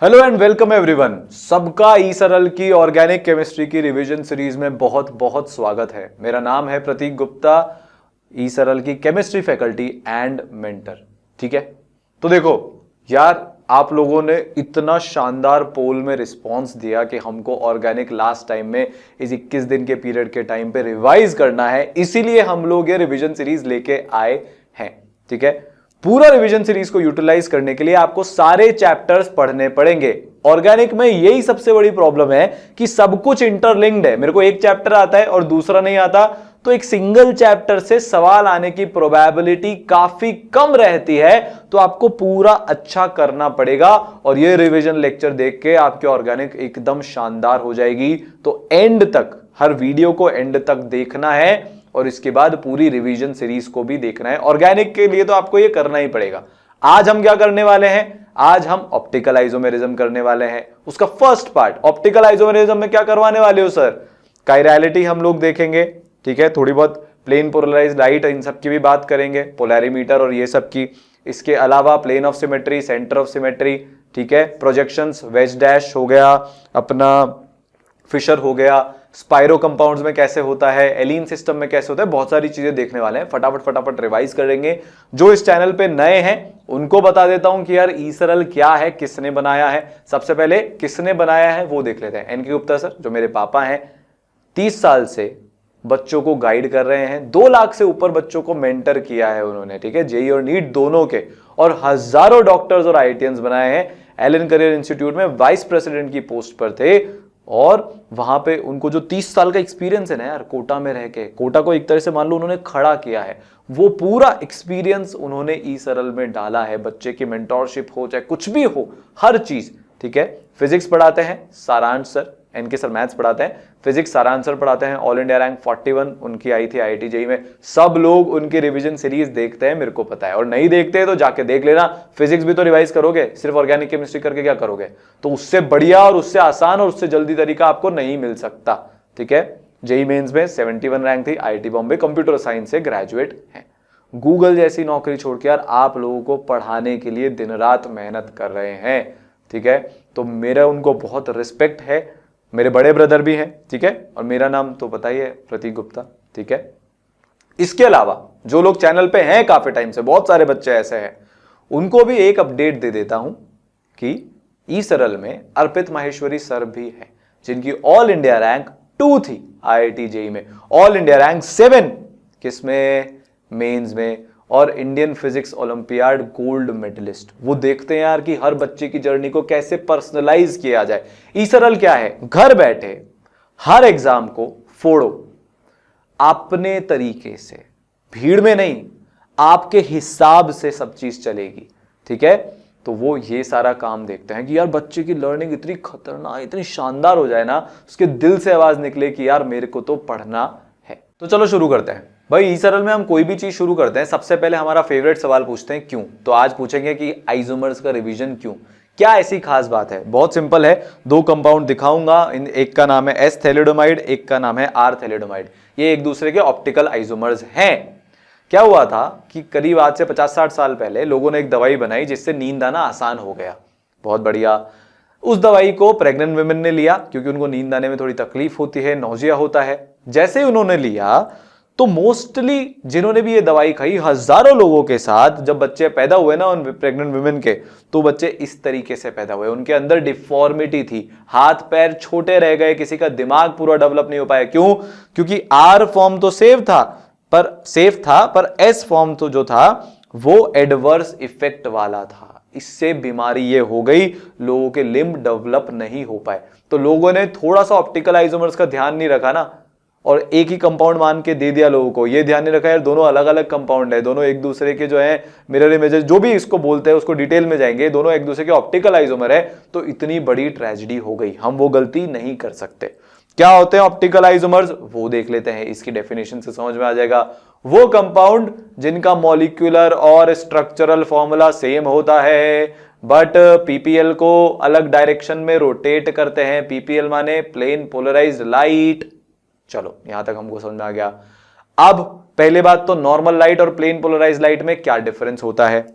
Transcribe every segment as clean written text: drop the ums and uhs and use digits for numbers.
Hello and welcome everyone. सबका ई सरल की ऑर्गेनिक केमिस्ट्री की रिवीजन सीरीज में बहुत बहुत स्वागत है। मेरा नाम है प्रतीक गुप्ता, ई सरल की केमिस्ट्री फैकल्टी एंड मेंटर। ठीक है, तो देखो यार, आप लोगों ने इतना शानदार पोल में रिस्पांस दिया कि हमको ऑर्गेनिक लास्ट टाइम में इस 21 दिन के पीरियड के टाइम पे रिवाइज करना है, इसीलिए हम लोग ये रिवीजन सीरीज लेके आए हैं। ठीक है, पूरा रिवीजन सीरीज को यूटिलाइज करने के लिए आपको सारे चैप्टर्स पढ़ने पड़ेंगे। ऑर्गेनिक में यही सबसे बड़ी प्रॉब्लम है कि सब कुछ इंटरलिंक्ड है। मेरे को एक चैप्टर आता है और दूसरा नहीं आता, तो एक सिंगल चैप्टर से सवाल आने की प्रोबेबिलिटी काफी कम रहती है। तो आपको पूरा अच्छा करना पड़ेगा और ये रिवीजन लेक्चर देख के आपकी ऑर्गेनिक एकदम शानदार हो जाएगी। तो एंड तक, हर वीडियो को एंड तक देखना है और इसके बाद पूरी रिवीजन सीरीज को भी देखना है। ऑर्गेनिक के लिए तो आपको ये करना ही पड़ेगा। आज हम क्या करने वाले हैं? आज हम ऑप्टिकल आइसोमेरिज्म करने वाले हैं। उसका फर्स्ट पार्ट, ऑप्टिकल आइसोमेरिज्म में क्या करवाने वाले हो सर? कायरलिटी हम लोग देखेंगे। ठीक है, थोड़ी बहुत प्लेन पोलराइज्ड लाइट, इन सब की भी बात करेंगे, पोलैरिमीटर और ये सब की। इसके अलावा plane of symmetry, centre of symmetry, ठीक है, प्रोजेक्शंस, वेज डैश हो गया, अपना फिशर हो गया, स्पाइरो कंपाउंड्स में कैसे होता है, एलीन सिस्टम में कैसे होता है, बहुत सारी चीजें देखने वाले हैं। फटाफट रिवाइज करेंगे। जो इस चैनल पे नए हैं उनको बता देता हूं कि यार ई सरल क्या है, किसने बनाया है। सबसे पहले किसने बनाया है वो देख लेते हैं। एनके गुप्ता सर, जो मेरे पापा हैं, 30 साल से बच्चों को गाइड कर रहे हैं। 2 लाख से ऊपर बच्चों को मेंटर किया है उन्होंने। ठीक है, जेई और नीट दोनों के, और हजारों डॉक्टर्स और आईटीएंस बनाए हैं। एलन करियर इंस्टीट्यूट में वाइस प्रेसिडेंट की पोस्ट पर थे और वहां पे उनको जो 30 साल का एक्सपीरियंस है ना यार, कोटा में रह के, कोटा को एक तरह से मान लो उन्होंने खड़ा किया है। वो पूरा एक्सपीरियंस उन्होंने ई सरल में डाला है। बच्चे की मेंटोरशिप हो, चाहे कुछ भी हो, हर चीज। ठीक है, फिजिक्स पढ़ाते हैं सारांश सर, एनके सर मैथ्स पढ़ाते हैं, फिजिक्स सारांश सर पढ़ाते हैं। ऑल इंडिया रैंक 41 उनकी आई थी आईआईटी जेईई में। सब लोग उनकी रिवीजन सीरीज देखते हैं, मेरे को पता है, और नहीं देखते हैं तो जाके देख लेना। फिजिक्स भी तो रिवाइज करोगे, सिर्फ ऑर्गेनिक केमिस्ट्री करके क्या करोगे? तो उससे बढ़िया और उससे आसान और उससे जल्दी तरीका आपको नहीं मिल सकता। ठीक है, जेईई मेंस में 71 रैंक थी, आईआईटी बॉम्बे कंप्यूटर साइंस से ग्रेजुएट है। गूगल जैसी नौकरी छोड़ के यार आप लोगों को पढ़ाने के लिए दिन रात मेहनत कर रहे हैं। ठीक है, तो मेरा उनको बहुत रिस्पेक्ट है। मेरे बड़े ब्रदर भी हैं। ठीक है, और मेरा नाम तो पता ही है, प्रतीक गुप्ता। ठीक है, इसके अलावा जो लोग चैनल पे हैं काफी टाइम से, बहुत सारे बच्चे ऐसे हैं, उनको भी एक अपडेट दे देता हूं कि ई सरल में अर्पित माहेश्वरी सर भी हैं, जिनकी ऑल इंडिया रैंक 2 थी आईआईटी जेईई में, ऑल इंडिया रैंक 7 किसमें? मेंस में, और Indian physics olympiad gold medallist. वो देखते हैं यार कि हर बच्चे की जर्नी को कैसे पर्सनलाइज किया जाए। ई सरल क्या है? घर बैठे हर एग्जाम को फोड़ो अपने तरीके से, भीड़ में नहीं, आपके हिसाब से सब चीज चलेगी। ठीक है, तो वो ये सारा काम देखते हैं कि यार बच्चे की लर्निंग इतनी खतरनाक, इतनी शानदार हो जाए ना, उसके दिल से आवाज निकले कि यार मेरे को तो पढ़ना है। तो चलो शुरू करते हैं भाई। ई सरल में हम कोई भी चीज शुरू करते हैं, सबसे पहले हमारा फेवरेट सवाल पूछते हैं, क्यों? तो आज पूछेंगे कि आइसोमर्स का रिवीजन क्यों, क्या ऐसी खास बात है? बहुत सिंपल है, 2 कंपाउंड दिखाऊंगा। एक का नाम है एस थैलिडोमाइड, एक का नाम है आर थैलिडोमाइड। ये एक दूसरे के ऑप्टिकल आइसोमर्स हैं। क्या हुआ था कि करीब आज से 50-60 साल पहले लोगों ने एक दवाई बनाई जिससे नींद आना आसान हो गया। बहुत बढ़िया। उस दवाई को प्रेग्नेंट वुमेन ने लिया क्योंकि उनको नींद आने में थोड़ी तकलीफ होती है, नौजिया होता है। जैसे ही उन्होंने लिया तो मोस्टली जिन्होंने भी ये दवाई खाई, हजारों लोगों के साथ जब बच्चे पैदा हुए ना उन प्रेग्नेंट वुमेन के, तो बच्चे इस तरीके से पैदा हुए। उनके अंदर डिफॉर्मिटी थी, हाथ पैर छोटे रह गए, किसी का दिमाग पूरा डेवलप नहीं हो पाया। क्यों? क्योंकि आर फॉर्म तो सेफ था पर एस फॉर्म तो जो था वो एडवर्स इफेक्ट वाला था। इससे बीमारी ये हो गई, लोगों के लिम्ब डेवलप नहीं हो पाए। तो लोगों ने थोड़ा सा ऑप्टिकल आइसोमर्स का ध्यान नहीं रखा ना, और एक ही कंपाउंड मान के दे दिया लोगों को। ये ध्यान नहीं रखा यार दोनों अलग अलग कंपाउंड है, दोनों एक दूसरे के जो है मिरर इमेजेस, जो भी इसको बोलते हैं, उसको डिटेल में जाएंगे, दोनों एक दूसरे के ऑप्टिकल आइसोमर है। तो इतनी बड़ी ट्रेजेडी हो गई, हम वो गलती नहीं कर सकते। क्या होते हैं ऑप्टिकल आइसोमर्स, वो देख लेते हैं। इसकी डेफिनेशन से समझ में आ जाएगा। वो कंपाउंड जिनका मॉलिक्यूलर और स्ट्रक्चरल फॉर्मूला सेम होता है, बट पीपीएल को अलग डायरेक्शन में रोटेट करते हैं। पीपीएल माने प्लेन पोलराइज्ड लाइट। चलो यहां तक हमको समझ में आ गया। अब पहले बात तो नॉर्मल लाइट और प्लेन पोलराइज्ड लाइट में क्या डिफरेंस होता है।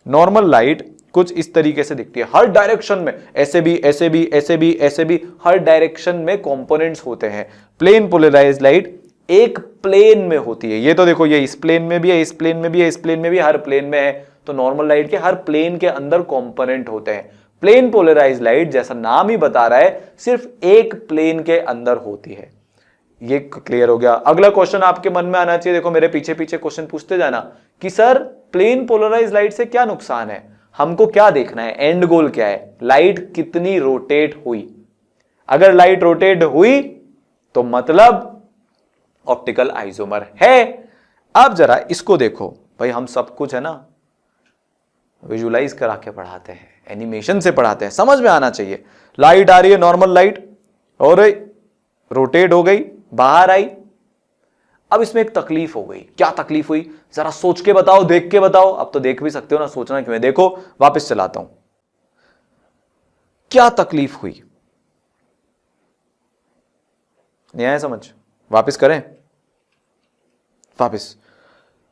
नॉर्मल लाइट कुछ इस तरीके से दिखती है, हर डायरेक्शन में, ऐसे भी ऐसे भी ऐसे भी ऐसे भी, हर डायरेक्शन में कंपोनेंट्स होते हैं। प्लेन पोलराइज्ड लाइट एक प्लेन में होती है। ये तो देखो, ये इस प्लेन में भी है, इस प्लेन में भी है, इस प्लेन में भी, हर प्लेन में है। तो नॉर्मल लाइट के हर प्लेन के अंदर कंपोनेंट होते हैं। प्लेन पोलराइज्ड लाइट जैसा नाम ही बता रहा है सिर्फ एक प्लेन के अंदर होती है। ये क्लियर हो गया। अगला क्वेश्चन आपके मन में आना चाहिए, देखो मेरे पीछे पीछे क्वेश्चन पूछते जाना कि सर प्लेन पोलराइज्ड लाइट से क्या नुकसान है, हमको क्या देखना है, एंड गोल क्या है, लाइट कितनी रोटेट हुई। अगर लाइट रोटेट हुई तो मतलब ऑप्टिकल आइसोमर है। अब जरा इसको देखो भाई, हम सब कुछ है ना विजुलाइज करा के पढ़ाते हैं, एनिमेशन से पढ़ाते हैं, समझ में आना चाहिए। लाइट आ रही है, नॉर्मल लाइट, और रोटेट हो गई, बाहर आई। अब इसमें एक तकलीफ हो गई। क्या तकलीफ हुई, जरा सोच के बताओ, देख के बताओ। अब तो देख भी सकते हो ना, सोचना क्यों है। देखो वापस चलाता हूं, क्या तकलीफ हुई, नहीं आया समझ, वापस करें, वापस।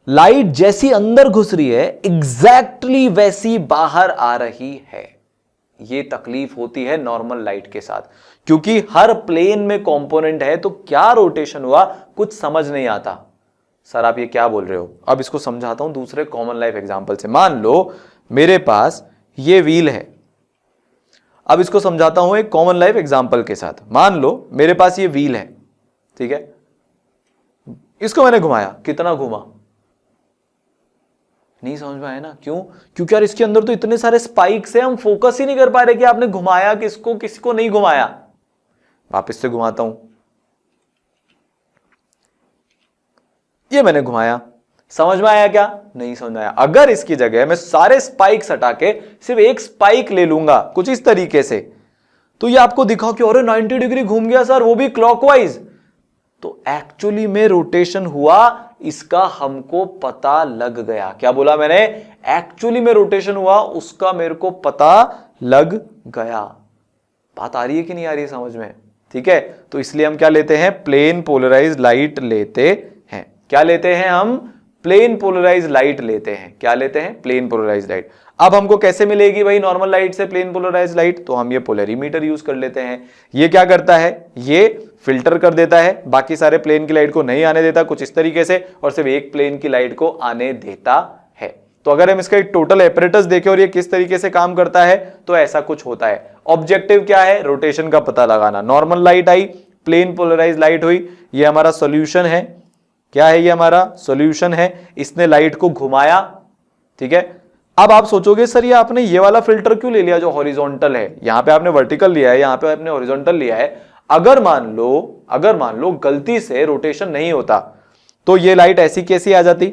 लाइट जैसी अंदर घुस रही है एग्जैक्टली वैसी बाहर आ रही है। ये तकलीफ होती है नॉर्मल लाइट के साथ, क्योंकि हर प्लेन में कंपोनेंट है, तो क्या रोटेशन हुआ कुछ समझ नहीं आता। सर आप ये क्या बोल रहे हो, अब इसको समझाता हूं दूसरे कॉमन लाइफ एग्जांपल से। मान लो मेरे पास ये व्हील है, अब इसको समझाता हूं एक कॉमन लाइफ एग्जांपल के साथ। मान लो मेरे पास ये व्हील है, ठीक है, इसको मैंने घुमाया, कितना घुमा, नहीं समझ में आया ना। क्यों, क्योंकि यार इसके अंदर तो इतने सारे स्पाइक्स हैं, हम फोकस ही नहीं कर पा रहे कि आपने घुमाया किसको, किसको नहीं घुमाया। वापस से घुमाता हूं, ये मैंने घुमाया, समझ में आया क्या, नहीं समझ में आया। अगर इसकी जगह मैं सारे स्पाइक्स हटा के सिर्फ एक स्पाइक ले लूंगा कुछ इस तरीके से, तो ये आपको दिखाओ कि अरे 90 डिग्री घूम गया सर, वो भी क्लॉकवाइज। तो एक्चुअली में रोटेशन हुआ, इसका हमको पता लग गया। क्या बोला मैंने, एक्चुअली में रोटेशन हुआ, उसका मेरे को पता लग गया। बात आ रही है कि नहीं आ रही है समझ में, ठीक है। तो इसलिए हम क्या लेते हैं, प्लेन पोलराइज्ड लाइट लेते हैं। क्या लेते हैं हम, प्लेन पोलराइज्ड लाइट लेते हैं। क्या लेते हैं, प्लेन पोलराइज्ड लाइट। अब हमको कैसे मिलेगी भाई नॉर्मल लाइट से प्लेन पोलराइज्ड लाइट, तो हम ये पोलरीमीटर यूज कर लेते हैं। ये क्या करता है, ये फिल्टर कर देता है, बाकी सारे प्लेन की लाइट को नहीं आने देता कुछ इस तरीके से, और सिर्फ एक प्लेन की लाइट को आने देता है। तो अगर हम इसका एक टोटल एपरेटस देखें और ये किस तरीके से काम करता है, तो ऐसा कुछ होता है। ऑब्जेक्टिव क्या है, रोटेशन का पता लगाना। नॉर्मल लाइट आई, प्लेन पोलराइज्ड लाइट हुई, ये हमारा सॉल्यूशन है। क्या है, ये हमारा सॉल्यूशन है। इसने लाइट को घुमाया, ठीक है। अब आप सोचोगे सर ये आपने ये वाला फिल्टर क्यों ले लिया जो हॉरिजॉन्टल है, यहां पे आपने वर्टिकल लिया है, यहां पे आपने हॉरिजॉन्टल लिया है। अगर मान लो गलती से रोटेशन नहीं होता तो ये लाइट ऐसी कैसी आ जाती।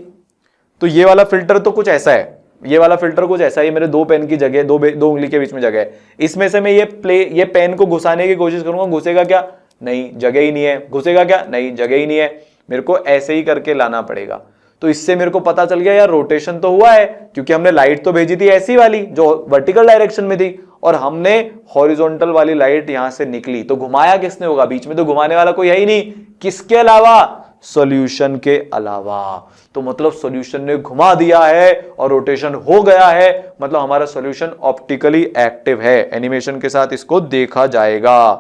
तो ये वाला फिल्टर तो कुछ ऐसा है, ये वाला फिल्टर कुछ ऐसा है, ये मेरे दो पेन की जगह, दो उंगली के बीच में जगह है। इसमें से मैं ये पेन को घुसाने की कोशिश करूंगा, घुसेगा क्या, नहीं, जगह ही नहीं है। घुसेगा क्या, नहीं, जगह ही नहीं है। मेरे को ऐसे ही करके लाना पड़ेगा। तो इससे मेरे को पता चल गया यार रोटेशन तो हुआ है, क्योंकि हमने लाइट तो भेजी थी ऐसी वाली जो वर्टिकल डायरेक्शन में थी, और हमने हॉरिजॉन्टल वाली लाइट यहां से निकली। तो घुमाया किसने होगा, बीच में तो घुमाने वाला कोई है ही नहीं, किसके अलावा, सॉल्यूशन के अलावा। तो मतलब सॉल्यूशन ने घुमा दिया है और रोटेशन हो गया है, मतलब हमारा सॉल्यूशन ऑप्टिकली एक्टिव है। एनिमेशन के साथ इसको देखा जाएगा।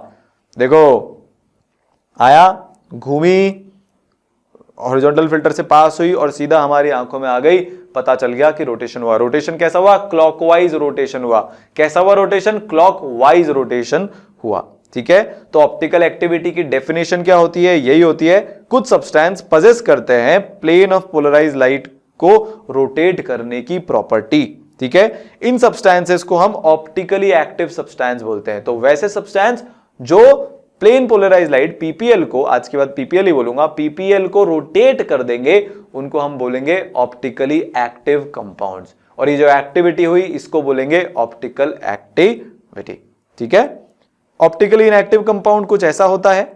देखो आया, घूमी, हॉरिजॉन्टल फिल्टर से पास हुई और सीधा हमारी आंखों में आ गई, पता चल गया कि रोटेशन हुआ। रोटेशन कैसा हुआ, क्लॉकवाइज रोटेशन हुआ। कैसा हुआ रोटेशन, क्लॉकवाइज रोटेशन हुआ, ठीक है। तो ऑप्टिकल एक्टिविटी की डेफिनेशन क्या होती है, यही होती है, कुछ सब्सटेंस पजेस करते हैं प्लेन ऑफ पोलराइज्ड लाइट को रोटेट करने की प्रॉपर्टी, ठीक है। इन सब्सटेंसेस को हम ऑप्टिकली एक्टिव सब्सटेंस बोलते हैं। तो वैसे सब्सटेंस जो प्लेन पोलराइज्ड लाइट पीपीएल को, आज के बाद पीपीएल ही बोलूंगा, पीपीएल को रोटेट कर देंगे, उनको हम बोलेंगे ऑप्टिकली एक्टिव कंपाउंड्स। और ये जो एक्टिविटी हुई इसको बोलेंगे ऑप्टिकल एक्टिविटी, ठीक है। ऑप्टिकली इनएक्टिव कंपाउंड कुछ ऐसा होता है,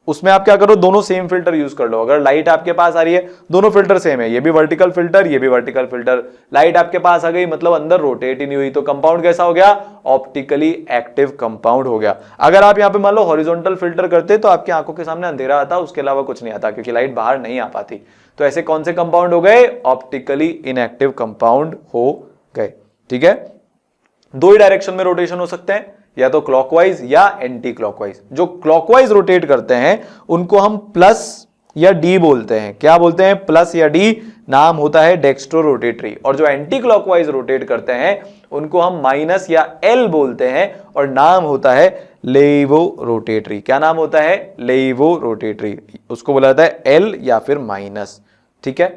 उसमें आप क्या करो, दोनों सेम फिल्टर यूज कर लो। अगर लाइट आपके पास आ रही है, दोनों फिल्टर सेम है, ये भी वर्टिकल फिल्टर, ये भी वर्टिकल फिल्टर, लाइट आपके पास आ गई, मतलब अंदर रोटेट ही नहीं हुई, तो कंपाउंड कैसा हो गया, ऑप्टिकली एक्टिव कंपाउंड हो गया। अगर आप यहां पे मान लो हॉरिजॉन्टल फिल्टर करते तो आपकी आंखों के सामने अंधेरा आता, उसके अलावा कुछ नहीं आता, क्योंकि लाइट बाहर नहीं आ पाती। तो ऐसे कौन से कंपाउंड हो गए, ऑप्टिकली इनएक्टिव कंपाउंड हो गए, ठीक है। दो ही डायरेक्शन में रोटेशन हो सकते हैं, या तो क्लॉकवाइज या एंटी क्लॉकवाइज। जो क्लॉकवाइज रोटेट करते हैं उनको हम प्लस या डी बोलते हैं। क्या बोलते हैं? प्लस या डी। नाम होता है डेक्स्ट्रो रोटेटरी। और जो एंटी क्लॉकवाइज रोटेट करते हैं उनको हम माइनस या एल बोलते हैं और नाम होता है लेवो रोटेटरी। क्या नाम होता है? लेवो रोटेटरी। उसको बोला जाता है एल या फिर माइनस। ठीक है,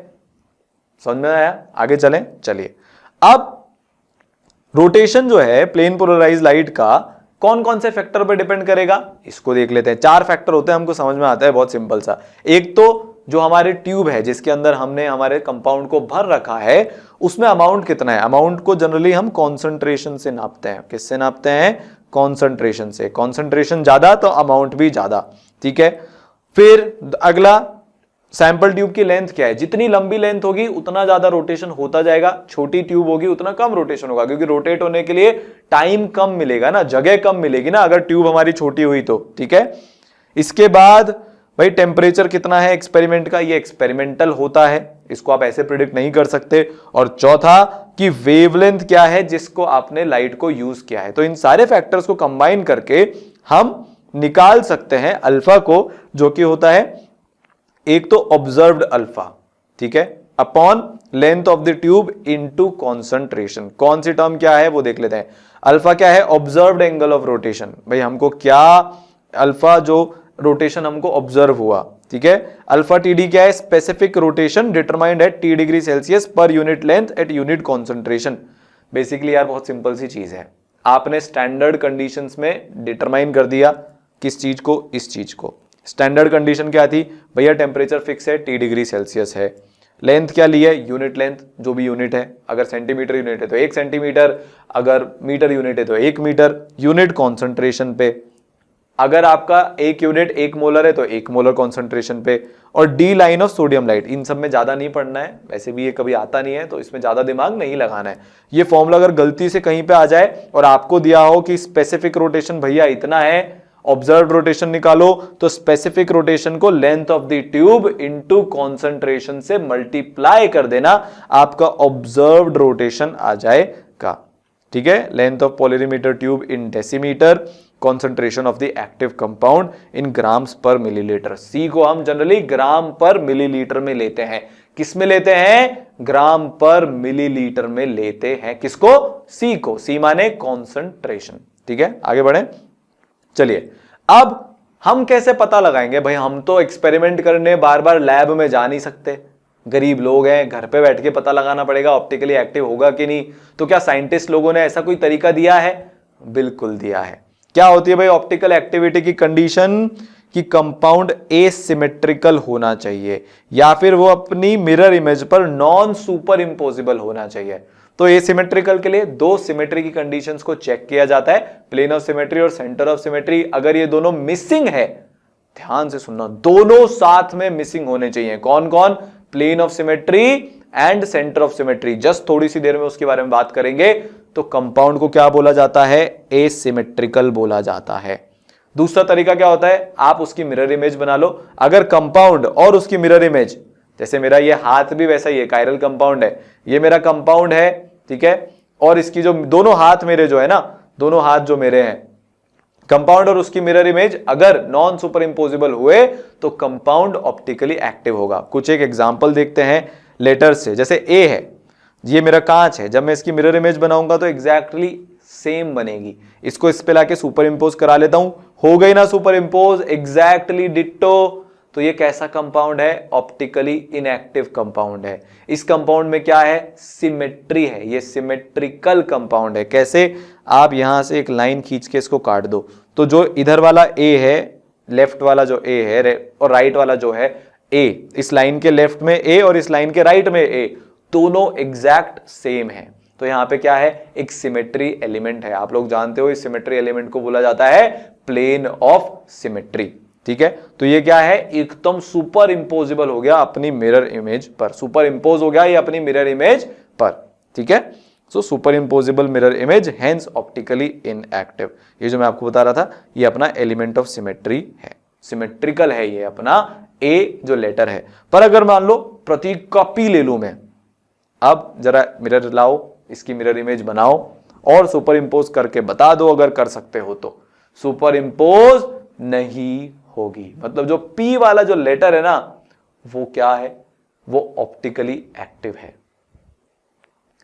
समझ में आया? आगे चलें। चलिए, अब रोटेशन जो है प्लेन पोलराइज लाइट का कौन कौन से फैक्टर पर डिपेंड करेगा इसको देख लेते हैं। चार फैक्टर होते हैं, हमको समझ में आता है, बहुत सिंपल सा। एक तो जो हमारे ट्यूब है जिसके अंदर हमने हमारे कंपाउंड को भर रखा है उसमें अमाउंट कितना है। अमाउंट को जनरली हम कॉन्सेंट्रेशन से नापते हैं। किससे नापते हैं? कॉन्सेंट्रेशन से। कॉन्सेंट्रेशन ज्यादा तो अमाउंट भी ज्यादा। ठीक है, फिर अगला सैंपल ट्यूब की लेंथ क्या है। जितनी लंबी लेंथ होगी उतना ज्यादा रोटेशन होता जाएगा, छोटी ट्यूब होगी उतना कम रोटेशन होगा, क्योंकि रोटेट होने के लिए टाइम कम मिलेगा ना, जगह कम मिलेगी ना अगर ट्यूब हमारी छोटी हुई तो। ठीक है, इसके बाद भाई टेम्परेचर कितना है एक्सपेरिमेंट का, ये एक्सपेरिमेंटल होता है, इसको आप ऐसे प्रिडिक्ट नहीं कर सकते। और चौथा कि वेवलेंथ क्या है जिसको आपने लाइट को यूज किया है। तो इन सारे फैक्टर्स को कंबाइन करके हम निकाल सकते हैं अल्फा को, जो कि होता है एक तो ऑब्जर्व्ड अल्फा, ठीक है, upon length of the tube into concentration. कौन सी टर्म क्या है वो देख लेते हैं। अल्फा क्या है? Observed angle of rotation. भाई हमको क्या अल्फा जो रोटेशन हमको ऑब्जर्व हुआ, ठीक है। अल्फा टीडी क्या है? Specific rotation determined at T degree Celsius पर unit length at unit concentration. Basically यार बहुत सिंपल सी चीज है, आपने स्टैंडर्ड कंडीशंस में डिटरमाइन कर दिया किस चीज को? इस चीज को। स्टैंडर्ड कंडीशन क्या थी भैया? टेम्परेचर फिक्स है, T डिग्री सेल्सियस है। लेंथ क्या ली है? यूनिट लेंथ, जो भी यूनिट है, अगर सेंटीमीटर यूनिट है तो 1 सेंटीमीटर, अगर मीटर यूनिट है तो 1 मीटर। यूनिट कॉन्सेंट्रेशन पे, अगर आपका 1 यूनिट 1 मोलर है तो 1 मोलर कॉन्सेंट्रेशन पे। और D line of sodium light. इन सब में ज्यादा नहीं पढ़ना है, वैसे भी ये कभी आता नहीं है तो इसमें ज्यादा दिमाग नहीं लगाना है। ये फॉर्मूला अगर गलती से कहीं पे आ जाए और आपको दिया हो कि स्पेसिफिक रोटेशन भैया इतना है, ऑब्जर्व्ड रोटेशन निकालो, तो स्पेसिफिक रोटेशन को length of the tube into concentration से मल्टीप्लाई कर देना, आपका ऑब्जर्व्ड रोटेशन आ जाएगा। ठीक है, length of polarimeter tube in decimetre, concentration of the active compound in grams पर मिलीलीटर। सी को हम जनरली ग्राम पर मिलीलीटर में लेते हैं। किस में लेते हैं? ग्राम पर मिलीलीटर में लेते हैं। किसको? सी को। सी माने कॉन्सेंट्रेशन। ठीक है, आगे बढ़े। चलिए, अब हम कैसे पता लगाएंगे? भाई हम तो एक्सपेरिमेंट करने बार बार लैब में जा नहीं सकते, गरीब लोग हैं, घर पे बैठ के पता लगाना पड़ेगा ऑप्टिकली एक्टिव होगा कि नहीं। तो क्या साइंटिस्ट लोगों ने ऐसा कोई तरीका दिया है? बिल्कुल दिया है। क्या होती है भाई ऑप्टिकल एक्टिविटी की कंडीशन? कि कंपाउंड एसिमेट्रिकल होना चाहिए या फिर वो अपनी मिरर इमेज पर नॉन सुपर इंपोजिबल होना चाहिए। तो एसिमेट्रिकल के लिए दो सिमेट्री की कंडीशंस को चेक किया जाता है, प्लेन ऑफ सिमेट्री और सेंटर ऑफ सिमेट्री। अगर ये दोनों मिसिंग है, ध्यान से सुनना, दोनों साथ में मिसिंग होने चाहिए। कौन कौन? Plane of symmetry and centre of symmetry. Just थोड़ी सी देर में उसके बारे में बात करेंगे। तो कंपाउंड को क्या बोला जाता है? एसिमेट्रिकल बोला जाता है। दूसरा तरीका क्या होता है? आप उसकी मिरर इमेज बना लो। अगर कंपाउंड और उसकी मिरर इमेज, जैसे मेरा ये हाथ भी वैसा ही है, कायरल कंपाउंड है, ये मेरा कंपाउंड है, ठीक है, और इसकी जो दोनों हाथ मेरे जो है ना, दोनों हाथ जो मेरे हैं, कंपाउंड और उसकी मिरर इमेज अगर नॉन सुपर इंपोजिबल हुए तो कंपाउंड ऑप्टिकली एक्टिव होगा। कुछ एक एग्जांपल देखते हैं लेटर से। जैसे ए है, ये मेरा कांच है, जब मैं इसकी मिरर इमेज बनाऊंगा तो एग्जैक्टली सेम बनेगी। इसको इस पे लाके सुपर इंपोज करा लेता हूं, हो गई ना सुपर इंपोज, एग्जैक्टली डिट्टो। तो ये कैसा कंपाउंड है? ऑप्टिकली इनएक्टिव कंपाउंड है। इस कंपाउंड में क्या है? सिमेट्री है, ये सिमेट्रिकल कंपाउंड है। कैसे? आप यहां से एक लाइन खींच के इसको काट दो, तो जो इधर वाला ए है, लेफ्ट वाला जो ए है और राइट वाला जो है ए, इस लाइन के लेफ्ट में ए और इस लाइन के राइट में ए, दोनों एग्जैक्ट सेम है। तो यहां पे क्या है? एक सिमेट्री एलिमेंट है। आप लोग जानते हो इस सिमेट्री एलिमेंट को बोला जाता है प्लेन ऑफ सिमेट्री। ठीक है, तो ये क्या है? एकदम सुपर इंपोजिबल हो गया अपनी मिरर इमेज पर, सुपर इंपोज हो गया ये अपनी मिरर इमेज पर। ठीक है, so superimposable mirror image, hence optically inactive. ये जो मैं आपको बता रहा था, ये अपना एलिमेंट ऑफ सिमेट्री है, सिमेट्रिकल है ये अपना ए जो लेटर है। पर अगर मान लो प्रतीक का पी ले लूं मैं, अब जरा मिरर लाओ, इसकी मिरर इमेज बनाओ, और सुपर इंपोज करके बता दो अगर कर सकते हो तो। सुपर इंपोज नहीं होगी, मतलब जो P वाला जो लेटर है ना वो क्या है, वो ऑप्टिकली एक्टिव है,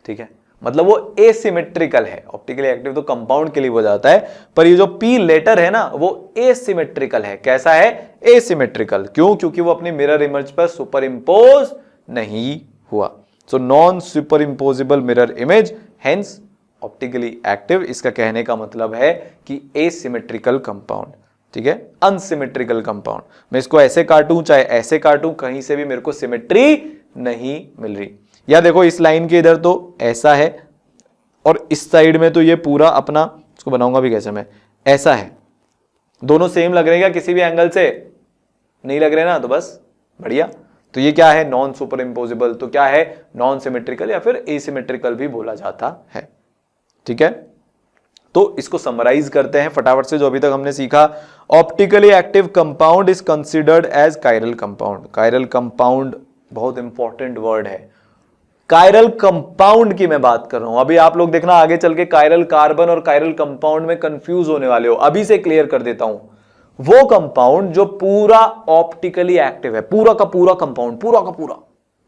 ठीक है, मतलब वो एसिमेट्रिकल है। ऑप्टिकली एक्टिव तो कंपाउंड के लिए हो जाता है, पर ये जो P लेटर है ना वो एसिमेट्रिकल है। कैसा है, एसिमेट्रिकल। क्यों, क्योंकि वो अपनी मिरर इमेज पर सुपर इंपोज नहीं हुआ। So non superimposable mirror image, hence optically active. इसका कहने का मतलब है कि एसिमेट्रिकल कंपाउंड, ठीक है, अनसिमेट्रिकल कंपाउंड। मैं इसको ऐसे काटूं चाहे ऐसे काटूं, कहीं से भी मेरे को सिमेट्री नहीं मिल रही। या देखो इस लाइन के इधर तो ऐसा है और इस साइड में तो ये पूरा अपना, इसको बनाऊंगा भी कैसे मैं, ऐसा है। दोनों सेम लग रहे हैं क्या किसी भी एंगल से, नहीं लग रहे ना, तो बस बढ़िया। तो ये क्या है, नॉन सुपर इंपोजिबल। तो क्या है, नॉन सिमेट्रिकल या फिर एसिमेट्रिकल भी बोला जाता है, ठीक है। तो इसको समराइज करते हैं फटाफट से जो अभी तक हमने सीखा। Optically active compound is considered as chiral compound. Chiral compound बहुत इंपॉर्टेंट वर्ड है। कायरल कंपाउंड की मैं बात कर रहा हूं। अभी आप लोग देखना आगे चल के कायरल कार्बन और कायरल कंपाउंड में कंफ्यूज होने वाले हो, अभी से क्लियर कर देता हूं। वो कंपाउंड जो पूरा ऑप्टिकली एक्टिव है, पूरा का पूरा कंपाउंड, पूरा का पूरा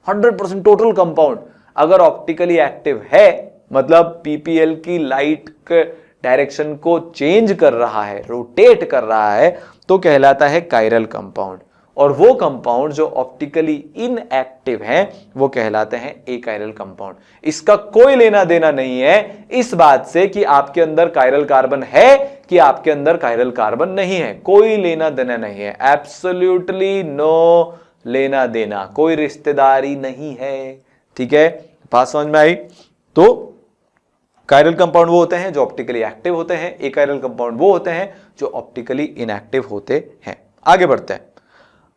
100% टोटल कंपाउंड अगर ऑप्टिकली एक्टिव है, मतलब पीपीएल की लाइट के डायरेक्शन को चेंज कर रहा है, रोटेट कर रहा है, तो कहलाता है कायरल कंपाउंड। और वो कंपाउंड जो ऑप्टिकली इनएक्टिव हैं वो कहलाते हैं एकायरल कंपाउंड। इसका कोई लेना देना नहीं है इस बात से कि आपके अंदर कायरल कार्बन है कि आपके अंदर कायरल कार्बन नहीं है, कोई लेना देना नहीं है, एब्सोल्युटली नो लेना देना, कोई रिश्तेदारी नहीं है, ठीक है। बात समझ में आई। तो कायरल कंपाउंड वो होते हैं जो ऑप्टिकली एक्टिव होते हैं, एकायरल कंपाउंड वो होते हैं जो ऑप्टिकली इनएक्टिव होते हैं। आगे बढ़ते हैं।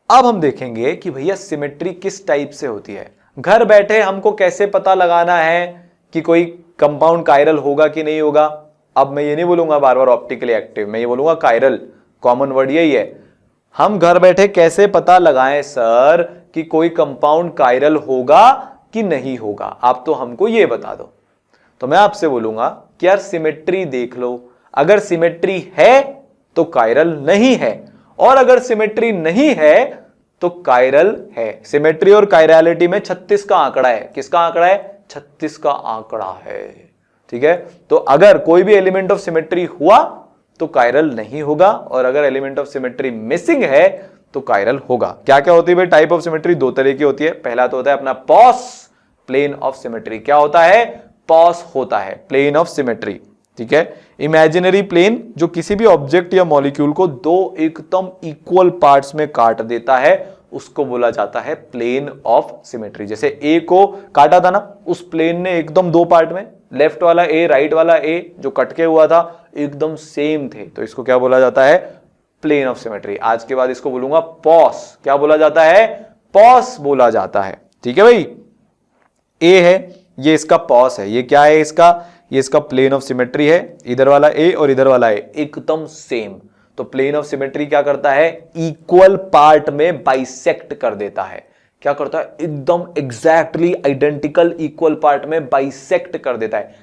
अब हम देखेंगे कि भैया सिमेट्री किस टाइप से होती है। घर बैठे हमको कैसे पता लगाना है कि कोई कंपाउंड कायरल होगा कि नहीं होगा। अब मैं ये नहीं बोलूंगा बार बार ऑप्टिकली एक्टिव, मैं ये बोलूंगा कायरल, कॉमन वर्ड यही है। हम घर बैठे कैसे पता लगाएं सर कि कोई कंपाउंड कायरल होगा कि नहीं होगा, आप तो हमको ये बता दो। तो मैं आपसे बोलूंगा कि यार सिमेट्री देख लो, अगर सिमेट्री है तो कायरल नहीं है, और अगर सिमेट्री नहीं है तो कायरल है। सिमेट्री और कायरलिटी में 36 का आंकड़ा है। किसका आंकड़ा है, 36 का आंकड़ा है, ठीक है। तो अगर कोई भी एलिमेंट ऑफ सिमेट्री हुआ तो कायरल नहीं होगा, और अगर एलिमेंट ऑफ सिमेट्री मिसिंग है तो कायरल होगा। क्या क्या होती है भाई टाइप ऑफ सिमेट्री, दो तरह की होती है। पहला तो होता है अपना पॉस प्लेन ऑफ सिमेट्री। क्या होता है, पॉस होता है प्लेन ऑफ सिमेट्री, ठीक है। इमेजिनरी प्लेन जो किसी भी ऑब्जेक्ट या मॉलिक्यूल को दो एकदम इक्वल पार्ट्स में काट देता है, उसको बोला जाता है प्लेन ऑफ सिमेट्री। जैसे ए को काटा था ना, उस प्लेन ने एकदम दो पार्ट में, लेफ्ट वाला ए राइट वाला ए जो कट के हुआ था एकदम सेम थे, तो इसको क्या बोला जाता है, प्लेन ऑफ सिमेट्री। आज के बाद इसको बोलूंगा पॉस। क्या बोला जाता है, पॉस बोला जाता है, ठीक है भाई। ए है, ये इसका पॉस है। ये क्या है इसका, ये इसका प्लेन ऑफ सिमेट्री है। इधर वाला ए और इधर वाला ए एकदम सेम, तो प्लेन ऑफ सिमेट्री क्या करता है, इक्वल पार्ट में बाइसेक्ट कर देता है। क्या करता है, एकदम एग्जैक्टली आइडेंटिकल इक्वल पार्ट में बाइसेक्ट कर देता है,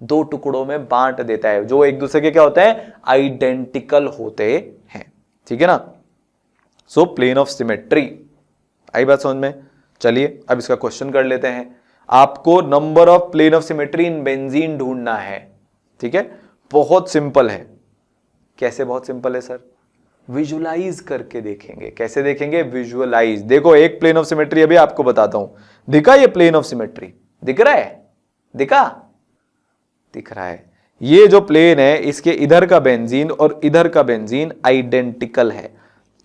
दो टुकड़ों में बांट देता है, जो एक दूसरे के क्या होते हैं, आइडेंटिकल होते हैं, ठीक है ना। सो प्लेन ऑफ सिमेट्री, आई बात समझ में। चलिए अब इसका क्वेश्चन कर लेते हैं। आपको number of plane of symmetry in benzene ढूंढना है, ठीक है। बहुत सिंपल है। कैसे बहुत सिंपल है सर, विजुअलाइज करके देखेंगे। कैसे देखेंगे, विजुअलाइज। देखो एक प्लेन ऑफ सिमेट्री अभी आपको बताता हूं, दिखा ये प्लेन ऑफ सिमेट्री, दिख रहा है, दिखा, दिख रहा है। ये जो प्लेन है इसके इधर का बेंजीन और इधर का बेंजीन आइडेंटिकल है।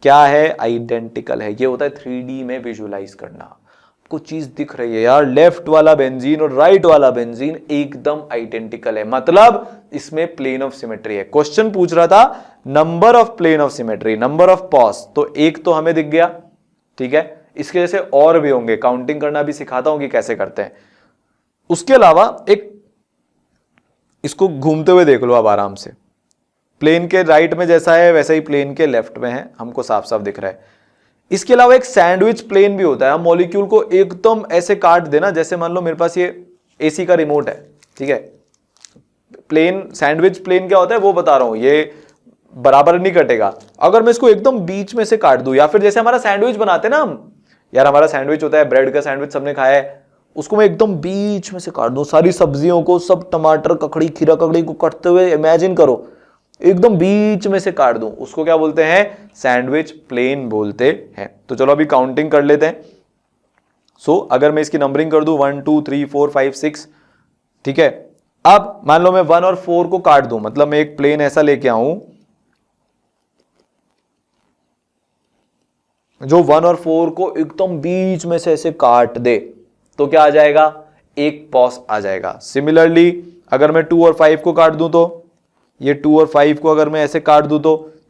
क्या है, आइडेंटिकल है। ये होता है 3D में विजुअलाइज करना। कुछ चीज दिख रही है यार, लेफ्ट वाला बेंजीन और राइट वाला बेंजीन एकदम आइडेंटिकल है, मतलब इसमें प्लेन ऑफ सिमेट्री है। क्वेश्चन पूछ रहा था number of plane of symmetry, number of POS, तो एक तो हमें दिख गया, ठीक है। इसके जैसे और भी होंगे, काउंटिंग करना भी सिखाता हूं कि कैसे करते हैं। उसके अलावा एक इसको घूमते हुए देख लो आप आराम से। प्लेन के राइट में जैसा है वैसा ही प्लेन के लेफ्ट में है, हमको साफ साफ दिख रहा है। इसके अलावा एक सैंडविच प्लेन भी होता है। हम मॉलिक्यूल को एकदम ऐसे काट देना, जैसे मान लो मेरे पास ये एसी का रिमोट है, ठीक है, प्लेन, सैंडविच प्लेन क्या होता है वो बता रहा हूं, ये बराबर नहीं कटेगा। अगर मैं इसको एकदम बीच में से काट दूं, या फिर जैसे हमारा सैंडविच बनाते हैं ना हम, यार हमारा सैंडविच होता है, ब्रेड का सैंडविच सबने खाया है, उसको मैं एकदम बीच में से काट दूं, सारी सब्जियों को, सब टमाटर, ककड़ी, खीरा, ककड़ी को कटते हुए इमेजिन करो, एकदम बीच में से काट दूं, उसको क्या बोलते हैं? सैंडविच प्लेन बोलते हैं। तो चलो अभी काउंटिंग कर लेते हैं। सो अगर मैं इसकी नंबरिंग कर दूं 1 2 3 4 5 6, ठीक है। अब मान लो मैं 1 और 4 को काट दूं, मतलब मैं एक प्लेन ऐसा लेके आऊं जो 1 और 4 को एकदम बीच में से ऐसे काट दे, तो क्या आ जाएगा? एक पॉस आ जाएगा। सिमिलरली अगर मैं 2 और 5 को काट दूं, तो ये 2 और 5 को अगर मैं ऐसे काट दूं,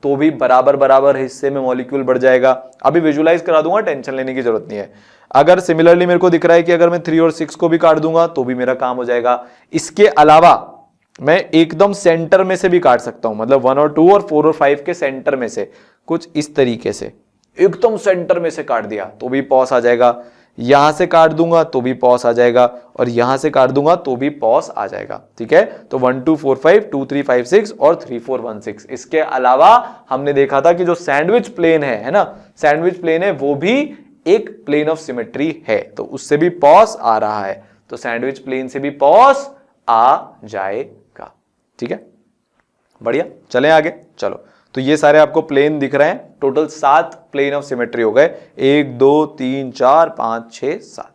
तो भी बराबर बराबर हिस्से में मॉलिक्यूल बढ़ जाएगा। अभी विजुलाइज करा दूंगा, टेंशन लेने की जरूरत नहीं है। अगर सिमिलरली मेरे को दिख रहा है कि अगर मैं 3 और 6 को भी काट दूंगा तो भी मेरा काम हो जाएगा। इसके अलावा मैं एकदम सेंटर में से भी काट सकता हूं, मतलब 1 और 2 और 4 और 5 के सेंटर में से कुछ इस तरीके से एकदम सेंटर में से काट दिया तो भी पॉस आ जाएगा। यहां से काट दूंगा तो भी पॉस आ जाएगा, और यहां से काट दूंगा तो भी पॉस आ जाएगा, ठीक है। तो 1 2 4 5 2 3 5 6 और 3 4 1 6। इसके अलावा हमने देखा था कि जो सैंडविच प्लेन है ना, सैंडविच प्लेन है वो भी एक प्लेन ऑफ सिमेट्री है, तो उससे भी पॉस आ रहा है, तो सैंडविच प्लेन से भी पॉस आ जाएगा, ठीक है। बढ़िया, चलें आगे। चलो, तो ये सारे आपको प्लेन दिख रहे हैं। टोटल 7 प्लेन ऑफ सिमेट्री हो गए, 1 2 3 4 5 6 7।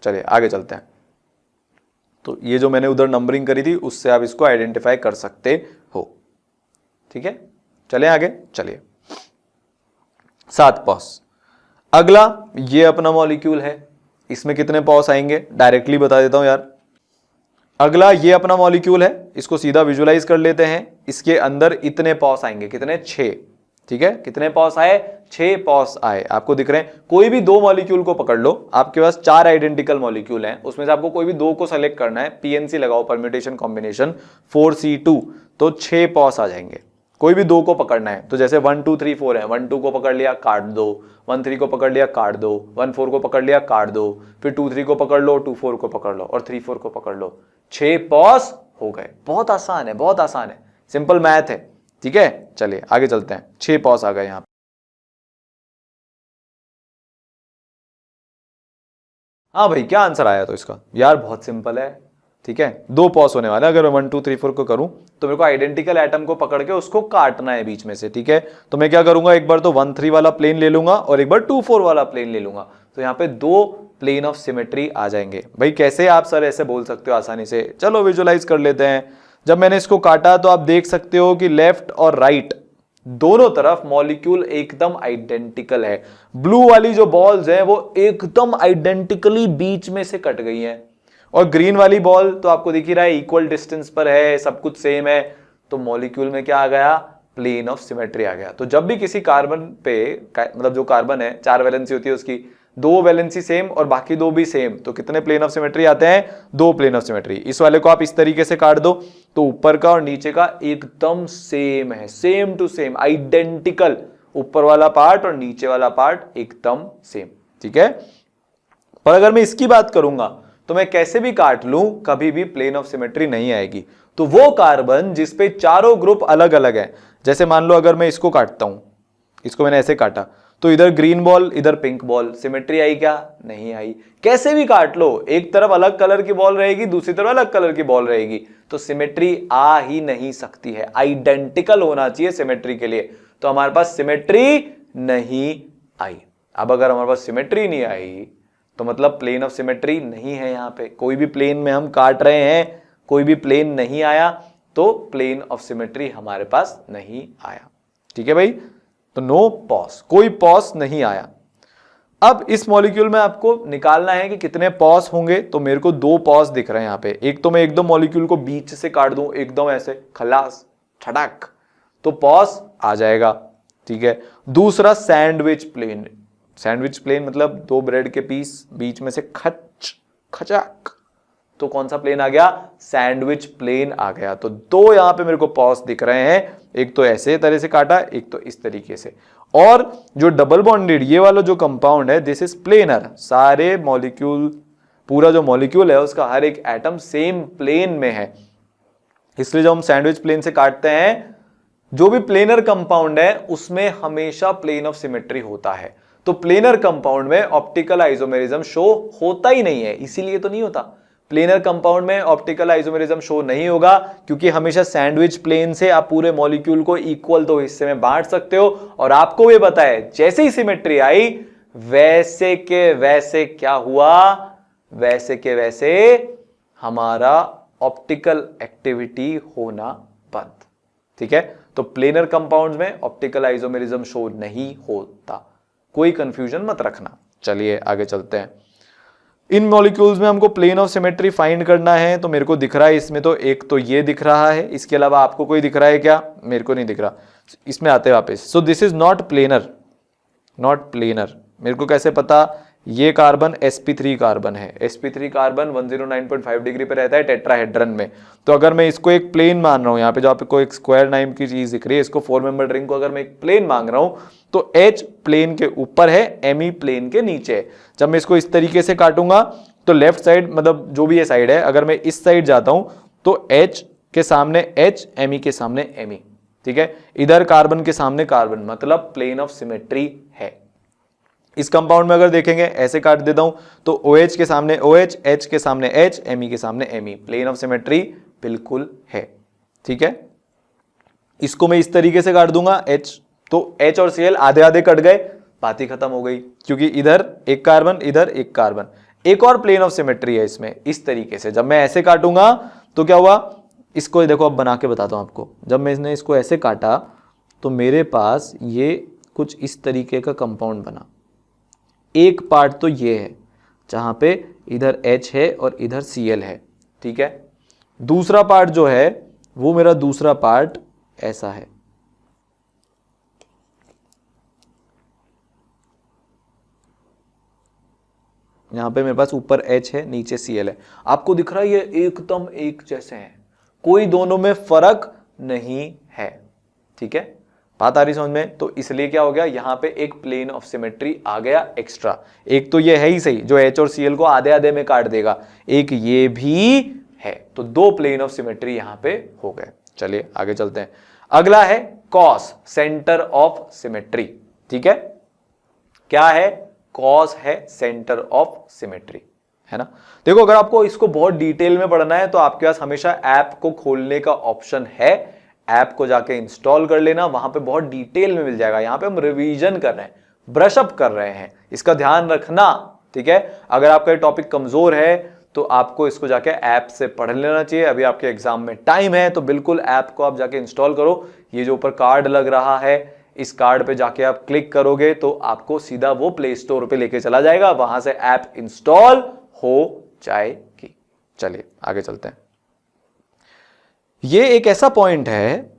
चलिए आगे चलते हैं। तो ये जो मैंने उधर नंबरिंग करी थी उससे आप इसको आइडेंटिफाई कर सकते हो, ठीक है। चलें आगे, चलिए। 7 पॉस। अगला ये अपना मॉलिक्यूल है, इसमें कितने पॉस आएंगे डायरेक्टली बता देता हूं यार। अगला ये अपना मॉलिक्यूल है, इसको सीधा विजुलाइज कर लेते हैं। इसके अंदर इतने पॉस आएंगे, कितने? 6, ठीक है। कितने पॉस आए? 6 पॉस आए, आपको दिख रहे हैं। कोई भी 2 मॉलिक्यूल को पकड़ लो, आपके पास 4 आइडेंटिकल मॉलिक्यूल हैं, उसमें से आपको कोई भी 2 को सेलेक्ट करना है, पीएनसी लगाओ, परम्यूटेशन कॉम्बिनेशन 4C2, तो 6 पॉस आ जाएंगे। कोई भी 2 को पकड़ना है, तो जैसे 1 2 3 4 है, 1 2 को पकड़ लिया, काट दो, 1 3 को पकड़ लिया, काट दो, 1 4 को पकड़ लिया, काट दो, फिर 2 3 को पकड़ लो, 2 4 को पकड़ लो, और 3 4 को पकड़ लो। 6 पॉस हो गए। बहुत आसान है, बहुत आसान है, सिंपल मैथ है, ठीक है। चलिए आगे चलते हैं। 6 पॉस आ गए यहां। हाँ भाई, क्या आंसर आया तो इसका? यार बहुत सिंपल है, ठीक है। 2 पॉस होने वाला है। अगर मैं 1 2 3 4 को करूं तो मेरे को आइडेंटिकल एटम को पकड़ के उसको काटना है बीच में से, ठीक है। तो मैं क्या करूंगा, एक बार तो 1 3 वाला प्लेन ले लूंगा और एक बार 2 4 वाला प्लेन ले लूंगा, तो यहां पे 2 प्लेन ऑफ सिमेट्री आ जाएंगे। भाई कैसे आप सर ऐसे बोल सकते हो आसानी से? चलो विजुलाइज कर लेते हैं। जब मैंने इसको काटा तो आप देख सकते हो कि लेफ्ट और राइट दोनों तरफ मॉलिक्यूल एकदम आइडेंटिकल है। ब्लू वाली जो बॉल्स हैं वो एकदम आइडेंटिकली बीच में से कट गई हैं, और ग्रीन वाली बॉल तो आपको दिख ही रहा है इक्वल डिस्टेंस पर है, सब कुछ सेम है। तो मॉलिक्यूल में क्या आ गया? प्लेन ऑफ सिमेट्री आ गया। तो जब भी किसी कार्बन पे, मतलब जो कार्बन है 4 वैलेंसी होती है उसकी, 2 वैलेंसी सेम और बाकी 2 भी सेम, तो कितने प्लेन ऑफ सिमेट्री आते हैं? 2 प्लेन ऑफ सिमेट्री। इस वाले को आप इस तरीके से काट दो तो ऊपर का और नीचे का एकदम सेम है, सेम टू सेम, आइडेंटिकल। ऊपर वाला पार्ट और नीचे वाला पार्ट एकदम सेम, ठीक है। पर अगर मैं इसकी बात करूंगा तो मैं कैसे भी काट लूं कभी भी प्लेन ऑफ सिमेट्री नहीं आएगी। तो वो कार्बन जिसपे चारों ग्रुप अलग अलग है, जैसे मान लो अगर मैं इसको काटता हूं, इसको मैंने ऐसे काटा, तो इधर ग्रीन बॉल इधर पिंक बॉल, सिमेट्री आई क्या? नहीं आई। कैसे भी काट लो, एक तरफ अलग कलर की बॉल रहेगी, दूसरी तरफ अलग कलर की बॉल रहेगी, तो सिमेट्री आ ही नहीं सकती है। आइडेंटिकल होना चाहिए सिमेट्री के लिए, तो हमारे पास सिमेट्री नहीं आई। अब अगर हमारे पास सिमेट्री नहीं आई तो मतलब प्लेन ऑफ सिमेट्री नहीं है। यहां पे कोई भी प्लेन में हम काट रहे हैं, कोई भी प्लेन नहीं आया, तो प्लेन ऑफ सिमेट्री हमारे पास नहीं आया, ठीक है भाई। तो नो पॉस, कोई पॉस नहीं आया। अब इस मॉलिक्यूल में आपको निकालना है कि कितने पॉस होंगे, तो मेरे को 2 पॉस दिख रहे हैं यहां पे। एक तो मैं एकदम मॉलिक्यूल को बीच से काट दूं, एकदम ऐसे खलास छटाक, तो पॉस आ जाएगा, ठीक है। दूसरा सैंडविच प्लेन, सैंडविच प्लेन मतलब 2 ब्रेड के पीस बीच में से खचाक, तो कौन सा प्लेन आ गया? सैंडविच प्लेन आ गया। तो 2 यहां पे मेरे को पॉस दिख रहे हैं, एक तो ऐसे तरह से काटा, एक तो इस तरीके से। और जो डबल बॉन्डेड ये वाला जो कंपाउंड है, दिस इज प्लेनर। सारे मॉलिक्यूल, पूरा जो मॉलिक्यूल है उसका हर एक एटम सेम प्लेन में है, इसलिए जब हम सैंडविच प्लेन से काटते हैं, जो भी प्लेनर कंपाउंड है उसमें हमेशा प्लेन ऑफ सिमेट्री होता है। तो प्लेनर कंपाउंड में ऑप्टिकल आइसोमेरिज्म शो होता ही नहीं है, इसीलिए तो नहीं होता। प्लेनर कंपाउंड में ऑप्टिकल आइसोमेरिज्म शो नहीं होगा क्योंकि हमेशा सैंडविच प्लेन से आप पूरे मॉलिक्यूल को इक्वल दो हिस्से में बांट सकते हो। और आपको भी पता है जैसे ही सिमेट्री आई वैसे के वैसे क्या हुआ, वैसे के वैसे हमारा ऑप्टिकल एक्टिविटी होना बंद। ठीक है, तो प्लेनर कंपाउंड्स में ऑप्टिकल आइसोमेरिज्म शो नहीं होता, कोई कंफ्यूजन मत रखना। चलिए आगे चलते हैं। इन मॉलिक्यूल्स में हमको प्लेन ऑफ सिमेट्री फाइंड करना है, तो मेरे को दिख रहा है इसमें तो एक तो ये दिख रहा है, इसके अलावा आपको कोई दिख रहा है क्या? मेरे को नहीं दिख रहा। इसमें आते हैं वापस। So this is not planar, not planar. मेरे को कैसे पता? ये कार्बन sp3 कार्बन है, sp3 कार्बन 109.5 डिग्री पे रहता है टेट्राहेड्रन में। तो अगर मैं इसको एक प्लेन मान रहा हूं, यहाँ पे जो आपको एक स्क्वायर नाम की चीज दिख रही है, इसको 4 मेंबर रिंग को अगर मैं एक प्लेन मांग रहा हूं तो H प्लेन के ऊपर है, Me प्लेन के नीचे है। जब मैं इसको इस तरीके से काटूंगा तो लेफ्ट साइड, मतलब जो भी ये साइड है, अगर मैं इस साइड जाता हूं तो H के सामने H, Me के सामने Me। ठीक है, इधर कार्बन के सामने कार्बन, मतलब प्लेन ऑफ सिमेट्री है। इस कंपाउंड में अगर देखेंगे ऐसे काट देता हूं तो OH के सामने OH, H के सामने H, Me के सामने Me, प्लेन ऑफ सिमेट्री बिल्कुल है। ठीक है, इसको मैं इस तरीके से काट दूंगा H, तो H और Cl आधे आधे कट गए, बात ही खत्म हो गई, क्योंकि इधर एक कार्बन, इधर एक कार्बन। एक और प्लेन ऑफ सिमेट्री है इसमें, इस तरीके से जब मैं ऐसे काटूंगा तो क्या हुआ, इसको देखो अब बना के बताता हूं आपको। जब मैंने इसको ऐसे काटा तो मेरे पास ये कुछ इस तरीके का कंपाउंड बना। एक पार्ट तो ये है जहां पे इधर H है और इधर Cl है। ठीक है, दूसरा पार्ट जो है वो मेरा दूसरा पार्ट ऐसा है। यहां पे मेरे पास ऊपर H है, नीचे Cl है। आपको दिख रहा है ये एकदम एक जैसे हैं, कोई दोनों में फर्क नहीं है। ठीक है, बात आ रही समझ में? तो इसलिए क्या हो गया, यहां पे एक प्लेन ऑफ सिमेट्री आ गया एक्स्ट्रा। एक तो ये है ही सही जो H और Cl को आधे आधे में काट देगा, एक ये भी है, तो दो प्लेन ऑफ सिमेट्री यहां पे हो गए। चलिए आगे चलते हैं। अगला है कॉस, सेंटर ऑफ सिमेट्री। ठीक है, क्या है? कॉस है सेंटर ऑफ सिमेट्री, है ना। देखो अगर आपको इसको बहुत डिटेल में पढ़ना है तो आपके पास हमेशा ऐप को खोलने का ऑप्शन है, ऐप को जाके इंस्टॉल कर लेना, वहां पे बहुत डिटेल में मिल जाएगा। यहां पे हम रिवीजन कर रहे हैं, ब्रशअप कर रहे हैं, इसका ध्यान रखना। ठीक है, अगर आपका ये टॉपिक कमजोर है तो आपको इसको जाके ऐप से पढ़ लेना चाहिए। अभी आपके एग्जाम में टाइम है तो बिल्कुल ऐप को आप जाके इंस्टॉल करो। ये जो ऊपर कार्ड लग रहा है, इस कार्ड पे जाके आप क्लिक करोगे तो आपको सीधा वो प्ले स्टोर पे लेके चला जाएगा, वहां से ऐप इंस्टॉल हो जाएगी। चलिए आगे चलते हैं। ये एक ऐसा पॉइंट है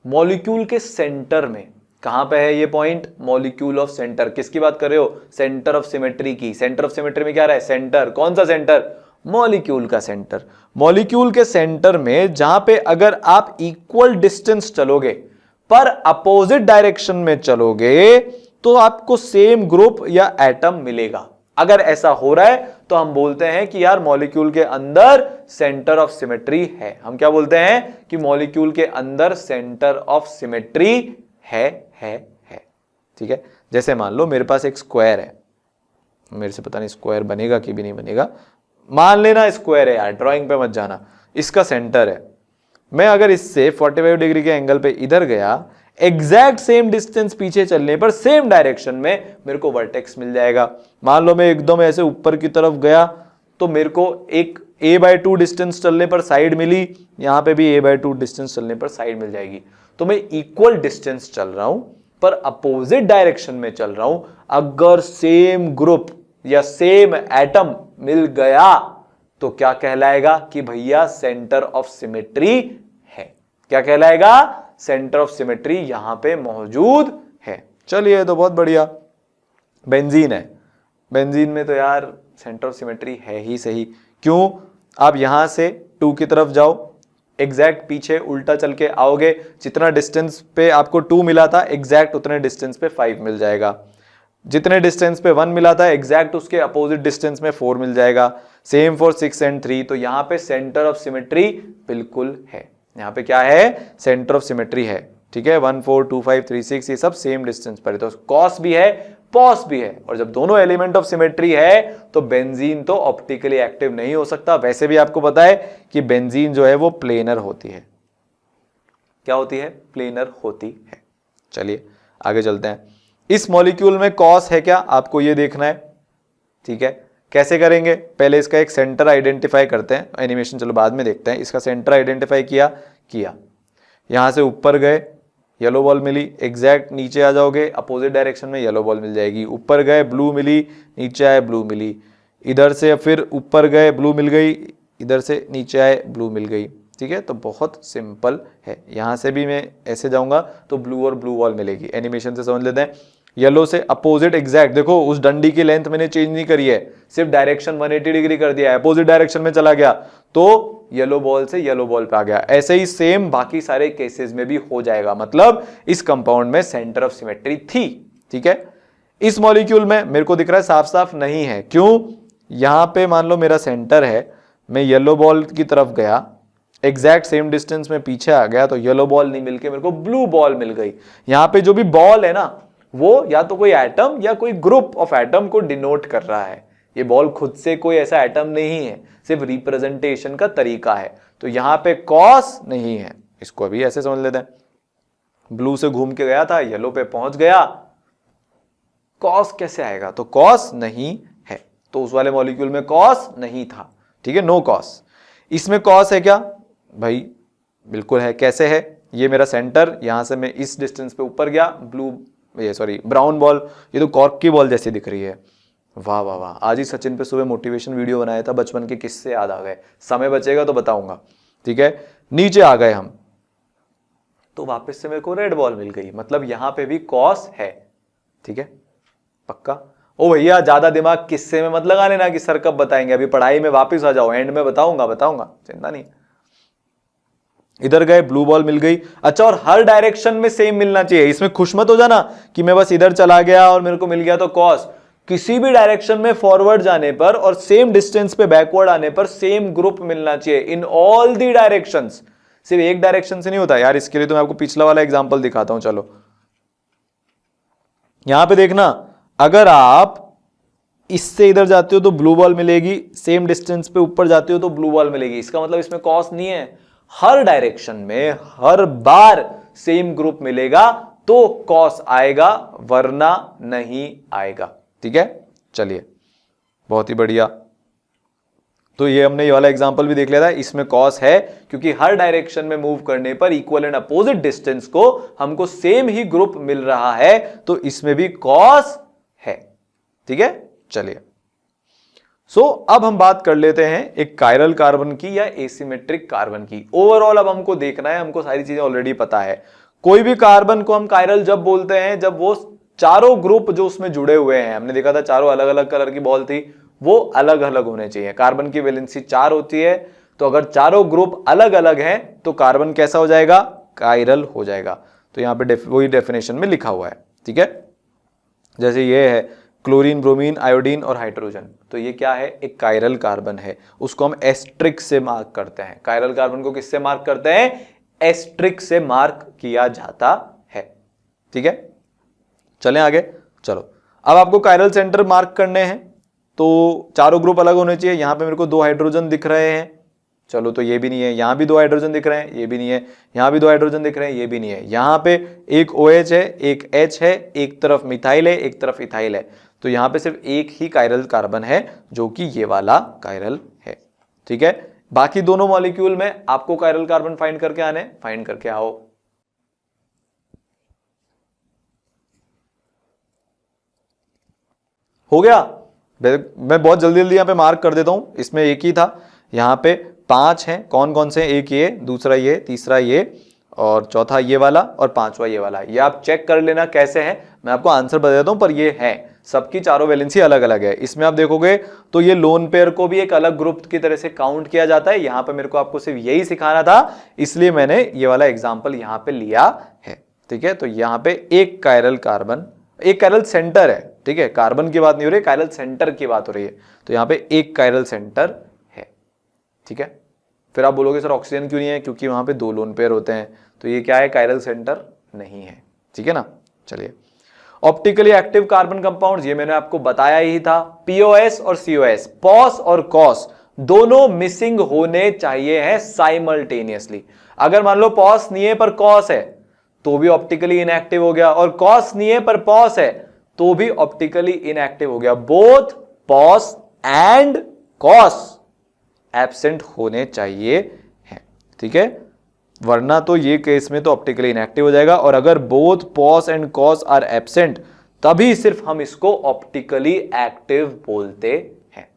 मॉलिक्यूल के सेंटर में। कहां पे है ये पॉइंट? Molecule of centre. किसकी बात कर रहे हो? सेंटर ऑफ सिमेट्री की। सेंटर ऑफ सिमेट्री में क्या रहा है? सेंटर। कौन सा सेंटर? मॉलिक्यूल का सेंटर। मॉलिक्यूल के सेंटर में जहां पे अगर आप इक्वल डिस्टेंस चलोगे पर अपोजिट डायरेक्शन में चलोगे तो आपको सेम ग्रुप या एटम मिलेगा। अगर ऐसा हो रहा है तो हम बोलते हैं कि यार मॉलिक्यूल के अंदर सेंटर ऑफ सिमेट्री है। हम क्या बोलते हैं कि मॉलिक्यूल के अंदर सेंटर ऑफ सिमेट्री है। ठीक है, जैसे मान लो मेरे पास एक स्क्वायर है, मेरे से पता नहीं स्क्वायर बनेगा कि भी नहीं बनेगा, मान लेना स्क्वायर है यार, ड्राइंग पे मत जाना। इसका सेंटर है, मैं अगर इससे 45 डिग्री के एंगल पे इधर गया, एग्जैक्ट सेम डिस्टेंस पीछे चलने पर सेम डायरेक्शन में मेरे को वर्टेक्स मिल जाएगा। मान लो मैं एकदम ऐसे ऊपर की तरफ गया तो मेरे को एक a/2 डिस्टेंस चलने पर साइड मिली, यहां पे भी a/2 डिस्टेंस चलने पर साइड मिल जाएगी। तो मैं इक्वल डिस्टेंस चल रहा हूं पर अपोजिट डायरेक्शन में चल रहा हूं। अगर सेम ग्रुप या सेम एटम मिल गया तो क्या कहलाएगा कि भैया सेंटर ऑफ सिमेट्री है। क्या कहलाएगा? सेंटर ऑफ सिमेट्री यहां पे मौजूद है। चलिए तो बहुत बढ़िया। बेंजीन है, बेंजीन में तो यार सेंटर ऑफ सिमेट्री है ही सही। क्यों? आप यहां से 2 की तरफ जाओ, एग्जैक्ट पीछे उल्टा चल के आओगे, जितना डिस्टेंस पे आपको 2 मिला था एग्जैक्ट उतने डिस्टेंस पे 5 मिल जाएगा। जितने डिस्टेंस पे 1 मिला था एग्जैक्ट उसके अपोजिट डिस्टेंस में 4 मिल जाएगा। Same for 6 and 3। तो यहां पे सेंटर ऑफ सिमेट्री बिल्कुल है। यहाँ पे क्या है, सेंटर ऑफ सिमेट्री है, ठीक है। 1 4 2 5 3 6 ये सब सेम डिस्टेंस पर है, तो कॉस भी है पॉस भी है, और जब दोनों एलिमेंट ऑफ सिमेट्री है तो बेंजीन तो ऑप्टिकली एक्टिव नहीं हो सकता। वैसे भी आपको पता है कि बेंजीन जो है वो प्लेनर होती है। क्या होती है, प्लेनर होती है। चलिए आगे चलते हैं। इस मॉलिक्यूल में कॉस है क्या, आपको ये देखना है, ठीक है। कैसे करेंगे, पहले इसका एक सेंटर आइडेंटिफाई करते हैं, एनिमेशन चलो बाद में देखते हैं। इसका सेंटर आइडेंटिफाई किया यहां से ऊपर गए, येलो बॉल मिली, एग्जैक्ट नीचे आ जाओगे अपोजिट डायरेक्शन में येलो बॉल मिल जाएगी। ऊपर गए ब्लू मिली, नीचे आए ब्लू मिली, इधर से फिर ऊपर गए ब्लू मिल गई, इधर से नीचे आए ब्लू मिल गई, ठीक है। तो बहुत सिंपल है। यहां से भी मैं ऐसे जाऊंगा तो ब्लू और ब्लू बॉल मिलेगी। एनिमेशन से समझ लेते हैं। येलो से अपोजिट एग्जैक्ट, देखो उस डंडी की लेंथ मैंने चेंज नहीं करी है, सिर्फ डायरेक्शन 180 डिग्री कर दिया है, अपोजिट डायरेक्शन में चला गया तो येलो बॉल से येलो बॉल पे आ गया। ऐसे ही सेम बाकी सारे केसेस में भी हो जाएगा, मतलब इस कंपाउंड में सेंटर ऑफ सिमेट्री थी, ठीक है। इस मॉलिक्यूल में मेरे को दिख रहा है साफ साफ नहीं है, क्यों, यहां पे मान लो मेरा सेंटर है, मैं येलो बॉल की तरफ गया, एग्जैक्ट सेम डिस्टेंस में पीछे आ गया तो येलो बॉल नहीं मिलके मेरे को ब्लू बॉल मिल गई। यहां पे जो भी बॉल है ना वो या तो कोई एटम या कोई ग्रुप ऑफ एटम को डिनोट कर रहा है। ये बॉल खुद से कोई ऐसा एटम नहीं है, सिर्फ रिप्रेजेंटेशन का तरीका है। तो यहां पे कॉस नहीं है, इसको अभी ऐसे समझ लेते हैं। ब्लू से घूम के गया था, येलो पे पहुंच गया, कॉस कैसे आएगा, तो कॉस नहीं है। तो उस वाले मॉलिक्यूल में कॉस नहीं था, ठीक है, नो कॉस। इसमें कॉस है क्या भाई, बिल्कुल है। कैसे है, ये मेरा सेंटर, यहां से मैं इस डिस्टेंस पे ऊपर गया, ब्राउन बॉल, ये तो कॉर्क की बॉल जैसी दिख रही है। वाह वाह वाह, आज ही सचिन पे सुबह मोटिवेशन वीडियो बनाया था, बचपन के किस्से याद आ गए। समय बचेगा तो बताऊंगा, ठीक है। नीचे आ गए हम तो वापस से मेरे को रेड बॉल मिल गई, मतलब यहां पे भी कॉस है, ठीक है, पक्का। ओ भैया ज्यादा दिमाग किस्से में मत लगा लेना कि सर कब बताएंगे, अभी पढ़ाई में वापस आ जाओ, एंड में बताऊंगा, चिंता नहीं। इधर गए ब्लू बॉल मिल गई, अच्छा, और हर डायरेक्शन में सेम मिलना चाहिए। इसमें खुश मत हो जाना कि मैं बस इधर चला गया और मेरे को मिल गया तो कॉस। किसी भी डायरेक्शन में फॉरवर्ड जाने पर और सेम डिस्टेंस पे बैकवर्ड आने पर सेम ग्रुप मिलना चाहिए इन ऑल दी डायरेक्शंस। सिर्फ एक डायरेक्शन से नहीं होता यार, इसके लिए तो मैं आपको पिछला वाला एग्जांपल दिखाता हूं। चलो यहां पे देखना, अगर आप इससे इधर जाते हो तो ब्लू बॉल मिलेगी, सेम डिस्टेंस पे ऊपर जाते हो तो ब्लू बॉल मिलेगी। इसका मतलब इसमें कॉस नहीं है, हर डायरेक्शन में हर बार सेम ग्रुप मिलेगा तो कॉस आएगा, वरना नहीं आएगा, ठीक है। चलिए बहुत ही बढ़िया। तो ये हमने ये वाला एग्जांपल भी देख लिया था, इसमें कॉस है क्योंकि हर डायरेक्शन में मूव करने पर इक्वल एंड अपोजिट डिस्टेंस को हमको सेम ही ग्रुप मिल रहा है, तो इसमें भी कॉस है, ठीक है। चलिए अब हम बात कर लेते हैं एक कायरल कार्बन की या एसिमेट्रिक कार्बन की। ओवरऑल अब हमको देखना है, हमको सारी चीजें ऑलरेडी पता है। कोई भी कार्बन को हम कायरल जब बोलते हैं जब वो चारों ग्रुप जो उसमें जुड़े हुए हैं, हमने देखा था चारों अलग अलग कलर की बॉल थी, वो अलग अलग होने चाहिए। कार्बन की वैलेंसी 4 होती है, तो अगर चारों ग्रुप अलग अलग हैं तो कार्बन कैसा हो जाएगा, कायरल हो जाएगा। तो यहां पे वही डेफिनेशन में लिखा हुआ है, ठीक है। जैसे ये है क्लोरीन, ब्रोमीन, आयोडीन और हाइड्रोजन, तो ये क्या है, एक कायरल कार्बन है, उसको हम एस्ट्रिक से मार्क करते हैं। कायरल कार्बन को किससे मार्क करते हैं, एस्ट्रिक से मार्क किया जाता है, ठीक है। चलें आगे, चलो अब आपको कायरल सेंटर मार्क करने हैं, तो चारों ग्रुप अलग होने चाहिए। यहां पे मेरे को 2 हाइड्रोजन दिख रहे हैं, चलो तो ये भी नहीं है। यहां भी 2 हाइड्रोजन दिख रहे हैं, ये भी नहीं है। यहां भी 2 हाइड्रोजन दिख रहे हैं, ये भी नहीं है। यहां पे एक OH है, एक H है, एक तरफ मिथाइल है, एक तरफ इथाइल है, तो यहां पे सिर्फ एक ही कायरल कार्बन है जो कि ये वाला कायरल है, ठीक है। बाकी दोनों मॉलिक्यूल में आपको कायरल कार्बन फाइंड करके आने, फाइंड करके आओ। हो गया, मैं बहुत जल्दी जल्दी यहां पे मार्क कर देता हूं। इसमें एक ही था, यहां पे 5 हैं। कौन कौन से, एक ये, दूसरा ये, तीसरा ये और चौथा ये वाला और 5वां ये वाला। ये आप चेक कर लेना कैसे है, मैं आपको आंसर बता देता हूं, पर ये है, सबकी चारों वैलेंसी अलग अलग है। इसमें आप देखोगे तो ये लोन पेयर को भी एक अलग ग्रुप की तरह से काउंट किया जाता है। यहां पे मेरे को आपको सिर्फ यही सिखाना था, इसलिए मैंने ये वाला एग्जांपल यहां पे लिया है, ठीक है। तो यहां पे एक कायरल कार्बन, एक कायरल सेंटर है, ठीक है, कार्बन की बात नहीं हो रही, कायरल सेंटर की बात हो रही है। तो यहां पे एक कायरल सेंटर है, ठीक है। फिर आप बोलोगे सर ऑक्सीजन क्यों नहीं है, क्योंकि वहां पे 2 लोन पेयर होते हैं, तो ये क्या है, कायरल सेंटर नहीं है, ठीक है ना। चलिए, ऑप्टिकली एक्टिव कार्बन कंपाउंड्स, ये मैंने आपको बताया ही था, पीओएस और सीओएस, पॉस और कॉस दोनों मिसिंग होने चाहिए हैं साइमल्टेनियसली। अगर मान लो पॉस नहीं है पर कॉस है तो भी ऑप्टिकली इनएक्टिव हो गया, और कॉस नहीं है पर पॉस है तो भी ऑप्टिकली इनएक्टिव हो गया। Both POS and COS absent होने चाहिए हैं, ठीक है, वरना तो ये केस में तो ऑप्टिकली इनएक्टिव हो जाएगा। और अगर both POS and COS are absent तभी सिर्फ हम इसको ऑप्टिकली एक्टिव बोलते हैं।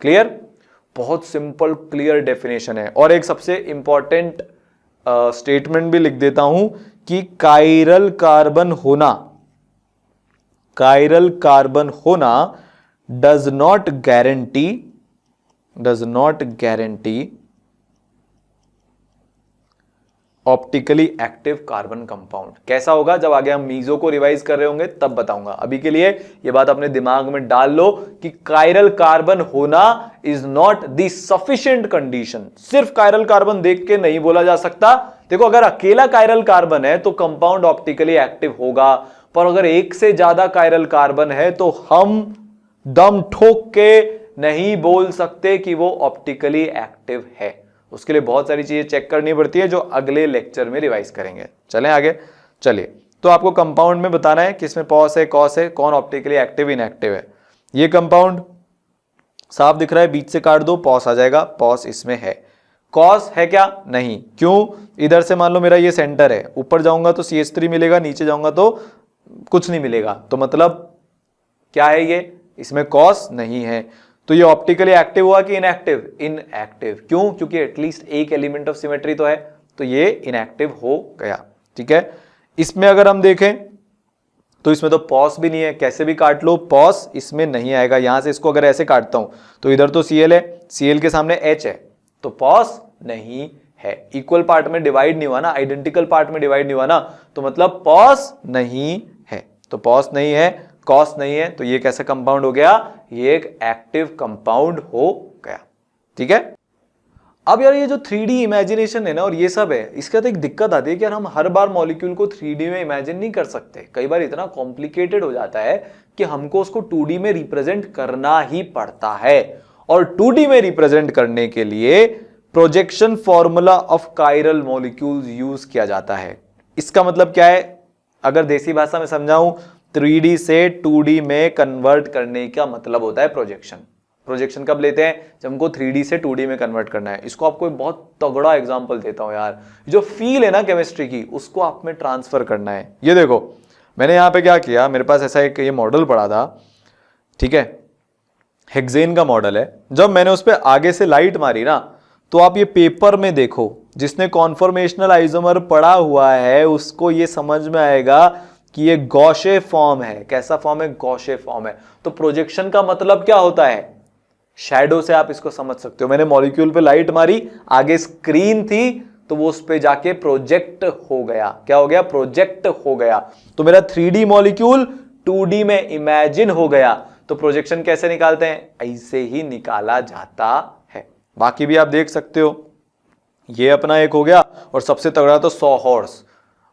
क्लियर, बहुत सिंपल क्लियर डेफिनेशन है। और एक सबसे इंपॉर्टेंट स्टेटमेंट भी लिख देता हूं कि कायरल कार्बन होना does not guarantee optically active carbon compound. कैसा होगा जब आगे हम मीजो को रिवाइज कर रहे होंगे तब बताऊंगा। अभी के लिए यह बात अपने दिमाग में डाल लो कि कायरल कार्बन होना is not the sufficient condition. सिर्फ कायरल कार्बन देख के नहीं बोला जा सकता। देखो, अगर अकेला कायरल कार्बन है तो कंपाउंड ऑप्टिकली एक्टिव होगा, पर अगर एक से ज्यादा कायरल कार्बन है तो हम दम ठोक के नहीं बोल सकते कि वो ऑप्टिकली एक्टिव है। उसके लिए बहुत सारी चीजें चेक करनी पड़ती है जो अगले लेक्चर में रिवाइज करेंगे। चलें आगे। चलिए, तो आपको कंपाउंड में बताना है कि इसमें पॉस है, कॉस है, कौन ऑप्टिकली एक्टिव इनएक्टिव है। ये कंपाउंड साफ दिख रहा है, बीच से काट दो, पॉस आ जाएगा, पॉस इसमें है। कॉस है क्या? नहीं। क्यों? इधर से मान लो मेरा ये सेंटर है, ऊपर जाऊंगा तो CH3 मिलेगा, नीचे जाऊंगा तो कुछ नहीं मिलेगा, तो मतलब क्या है ये, इसमें कॉस नहीं है। तो ये ऑप्टिकली एक्टिव हुआ कि इनएक्टिव? इनएक्टिव। क्यों? क्योंकि एटलीस्ट एक एलिमेंट ऑफ सिमेट्री तो है, तो ये इनएक्टिव हो गया, ठीक है। इसमें अगर हम देखें तो इसमें तो पॉस भी नहीं है, कैसे भी काट लो पॉस इसमें नहीं आएगा। यहां से इसको अगर ऐसे काटता हूं तो इधर तो Cl है, Cl के सामने H है, तो पॉस नहीं है। इक्वल पार्ट में डिवाइड नहीं हुआ ना, आइडेंटिकल पार्ट में डिवाइड नहीं हुआ ना, तो मतलब पॉस नहीं है। तो पॉस नहीं है, कॉस नहीं है, तो ये कैसा कंपाउंड हो गया? ये एक एक्टिव कंपाउंड हो गया, ठीक है। अब यार ये जो 3D इमेजिनेशन है ना और ये सब है, इसका तो एक दिक्कत आती है कि यार हम हर बार मॉलिक्यूल को 3D में इमेजिन नहीं कर सकते। कई बार इतना कॉम्प्लिकेटेड हो जाता है कि हमको उसको 2D में रिप्रेजेंट करना ही पड़ता है। और 2D में रिप्रेजेंट करने के लिए projection formula of chiral molecules use किया जाता है। इसका मतलब क्या है? अगर देसी भाषा में समझाऊं, 3D से 2D में कन्वर्ट करने का मतलब होता है प्रोजेक्शन। प्रोजेक्शन कब लेते हैं? जब हमको 3D से 2D में कन्वर्ट करना है। इसको आपको एक बहुत तगड़ा एग्जांपल देता हूं यार, जो फील है ना केमिस्ट्री की, उसको आप में ट्रांसफर करना है। ये देखो, मैंने यहां पे क्या किया, मेरे पास ऐसा एक ये मॉडल पड़ा था, ठीक है, हेक्सेन का मॉडल है। जब मैंने उस पर आगे से लाइट मारी ना, तो आप ये पेपर में देखो, जिसने कॉन्फॉर्मेशनल आइसोमर पढ़ा हुआ है उसको ये समझ में आएगा कि ये गॉशे फॉर्म है। कैसा फॉर्म है? गॉशे फॉर्म है। तो प्रोजेक्शन का मतलब क्या होता है? शैडो से आप इसको समझ सकते हो। मैंने मॉलिक्यूल पे लाइट मारी, आगे स्क्रीन थी, तो वो उस पे जाके प्रोजेक्ट हो गया। क्या हो गया? प्रोजेक्ट हो गया। तो मेरा 3D मॉलिक्यूल 2D में इमेजिन हो गया। तो प्रोजेक्शन कैसे निकालते हैं? ऐसे ही निकाला जाता है। बाकी भी आप देख सकते हो, ये अपना एक हो गया। और सबसे तगड़ा तो 100 हॉर्स।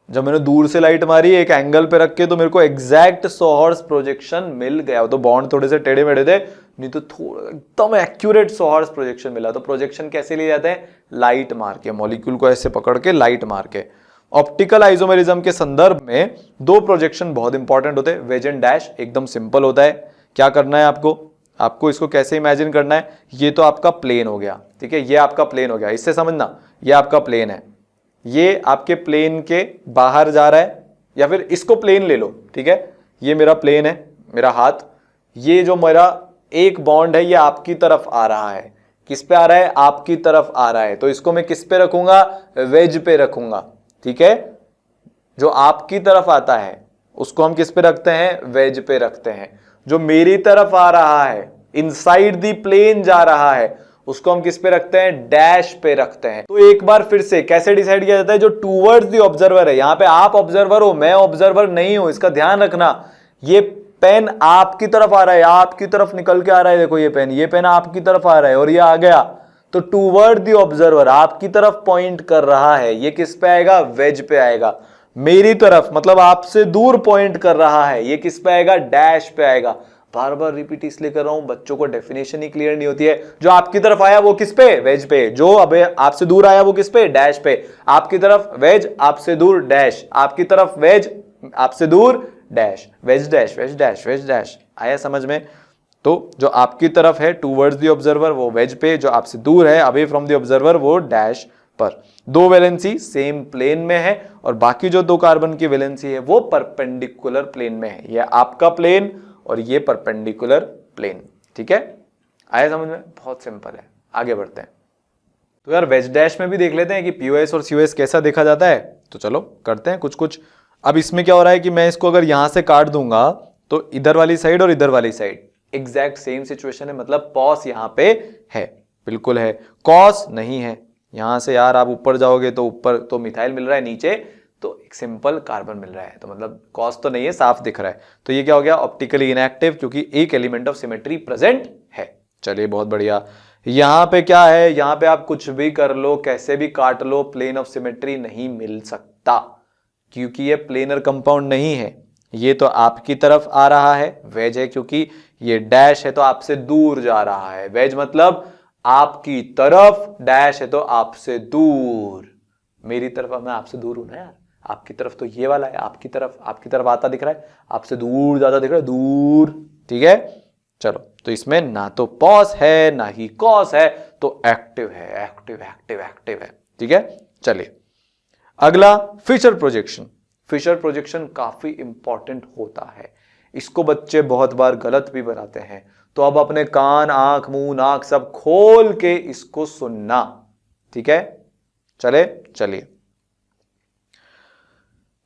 जब मैंने दूर से लाइट मारी एक एंगल पे रख के, तो मेरे को एग्जैक्ट 100 हॉर्स प्रोजेक्शन मिल गया। तो बॉन्ड थोड़े से टेढ़े मेढ़े थे, नहीं तो थोड़ा एकदम एक्यूरेट 100 हॉर्स प्रोजेक्शन मिला। तो प्रोजेक्शन कैसे लिए जाते हैं? लाइट मार के, मॉलिक्यूल को ऐसे पकड़ के लाइट मार के। ऑप्टिकल आइसोमेरिज्म के संदर्भ में 2 प्रोजेक्शन बहुत इंपॉर्टेंट होते हैं। वेज एंड डैश एकदम सिंपल होता है। क्या करना है आपको इसको कैसे इमेजिन करना है? ये तो आपका प्लेन हो गया, ठीक है, ये आपका प्लेन हो गया। इससे समझना, ये आपका प्लेन है, ये आपके प्लेन के बाहर जा रहा है, या फिर इसको प्लेन ले लो, ठीक है, ये मेरा प्लेन है, मेरा हाथ, ये जो मेरा एक बॉन्ड है ये आपकी तरफ आ रहा है। किस पे आ रहा है? आपकी तरफ आ रहा है। तो इसको मैं किस पे रखूंगा? वेज पे रखूंगा, ठीक है। जो आपकी तरफ आता है उसको हम किस पे रखते हैं? वेज पे रखते हैं। जो मेरी तरफ आ रहा है, इनसाइड दी प्लेन जा रहा है, उसको हम किस पे रखते हैं? डैश पे रखते हैं। तो एक बार फिर से कैसे डिसाइड किया जाता है? जो टूवर्ड्स दी ऑब्जर्वर है, यहां पे आप ऑब्जर्वर हो, मैं ऑब्जर्वर नहीं हूं, इसका ध्यान रखना। ये पेन आपकी तरफ आ रहा है, आपकी तरफ निकल के आ रहा है, देखो ये पेन आपकी तरफ आ रहा है और ये आ गया, तो टूवर्ड द ऑब्जर्वर, आपकी तरफ पॉइंट कर रहा है, ये किस पे आएगा, वेज पे आएगा। मेरी तरफ मतलब आपसे दूर पॉइंट कर रहा है, ये किस पे आएगा, डैश पे आएगा। बार बार रिपीट इसलिए कर रहा हूं, बच्चों को डेफिनेशन ही क्लियर नहीं होती है। जो आपकी तरफ आया वो किस पे, वेज पे। जो अब आपसे दूर आया वो किस पे, डैश पे। आपकी तरफ वेज, आपसे दूर डैश, आपकी तरफ वेज, आपसे दूर dash, veg dash, veg dash, veg dash. आया समझ में? तो जो आपकी तरफ है टूवर्ड्स द ऑब्जर्वर वो वेज पे, जो आपसे दूर है अवे फ्रॉम द ऑब्जर्वर वो डैश पर। दो वैलेंसी सेम प्लेन में है और बाकी जो दो कार्बन की वैलेंसी है वो परपेंडिकुलर प्लेन में है। ये आपका प्लेन और ये परपेंडिकुलर प्लेन। ठीक है, आया समझ में? बहुत सिंपल है। आगे बढ़ते हैं। तो यार वेज डैश में भी देख लेते हैं कि पीओएस और सीओएस कैसा देखा जाता है। तो चलो करते हैं कुछ कुछ। अब इसमें क्या हो रहा है कि मैं इसको अगर यहां से काट दूंगा तो इधर वाली साइड और इधर वाली साइड एग्जैक्ट सेम सिचुएशन है, मतलब पॉस यहां पे है, बिल्कुल है। कॉस नहीं है। यहां से यार आप ऊपर जाओगे तो ऊपर तो मिथाइल मिल रहा है, नीचे तो एक सिंपल कार्बन मिल रहा है, तो मतलब कॉस तो नहीं है, साफ दिख रहा है। तो ये क्या हो गया, ऑप्टिकली इनएक्टिव, क्योंकि एक एलिमेंट ऑफ सिमेट्री प्रेजेंट है। चलिए बहुत बढ़िया। यहां पे क्या है, यहां पे आप कुछ भी कर लो, कैसे भी काट लो, प्लेन ऑफ सिमेट्री नहीं मिल सकता, क्योंकि ये प्लेनर कंपाउंड नहीं है। ये तो आपकी तरफ आ रहा है, वेज है, क्योंकि ये डैश है तो आपसे दूर जा रहा है। वेज मतलब आपकी तरफ, डैश है तो आपसे दूर। मेरी तरफ, मैं आपसे दूर हूं ना यार, आपकी तरफ तो ये वाला है, आपकी तरफ आता दिख रहा है, आपसे दूर ज्यादा दिख रहा है, दूर। ठीक है, चलो। तो इसमें ना तो पॉस है ना ही कॉस है, तो एक्टिव है, एक्टिव एक्टिव एक्टिव है। ठीक है, चलिए अगला फिशर प्रोजेक्शन। फिशर प्रोजेक्शन काफी इंपॉर्टेंट होता है, इसको बच्चे बहुत बार गलत भी बनाते हैं। तो अब अपने कान, आंख, मुंह, नाक सब खोल के इसको सुनना। ठीक है, चलिए।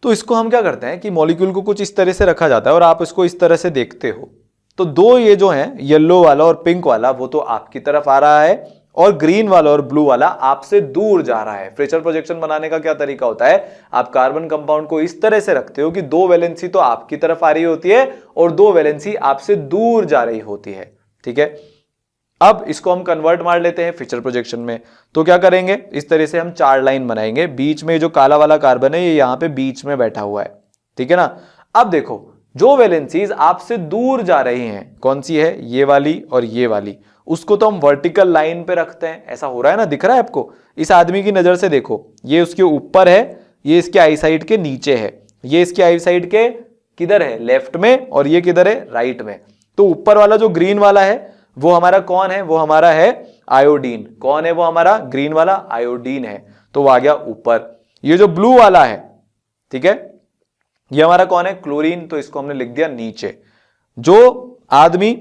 तो इसको हम क्या करते हैं कि मॉलिक्यूल को कुछ इस तरह से रखा जाता है और आप इसको इस तरह से देखते हो। तो दो ये जो है, येलो वाला और पिंक वाला, वो तो आपकी तरफ आ रहा है, और ग्रीन वाला और ब्लू वाला आपसे दूर जा रहा है। फिशर प्रोजेक्शन बनाने का क्या तरीका होता है, आप कार्बन कंपाउंड को इस तरह से रखते हो कि दो वैलेंसी तो आपकी तरफ आ रही होती है और दो वैलेंसी आपसे दूर जा रही होती है। ठीक है, अब इसको हम कन्वर्ट मार लेते हैं फिशर प्रोजेक्शन में। तो क्या करेंगे, इस तरह से हम चार लाइन बनाएंगे। बीच में जो काला वाला कार्बन है ये यहां पे बीच में बैठा हुआ है। ठीक है ना। अब देखो, जो वैलेंसीज आपसे दूर जा रही हैं, कौन सी है, ये वाली और ये वाली, उसको तो हम वर्टिकल लाइन पे रखते हैं। ऐसा हो रहा है ना, दिख रहा है आपको? इस आदमी की नजर से देखो, ये उसके ऊपर है, ये इसके आई साइड के नीचे है, ये इसके आई साइड के किधर है, लेफ्ट में, और ये किधर है, राइट में। तो ऊपर वाला जो ग्रीन वाला है वो हमारा कौन है, वो हमारा है आयोडीन। कौन है वो हमारा, ग्रीन वाला आयोडीन है, तो वो आ गया ऊपर। ये जो ब्लू वाला है, ठीक है, ये हमारा कौन है, क्लोरीन, तो इसको हमने लिख दिया नीचे। जो आदमी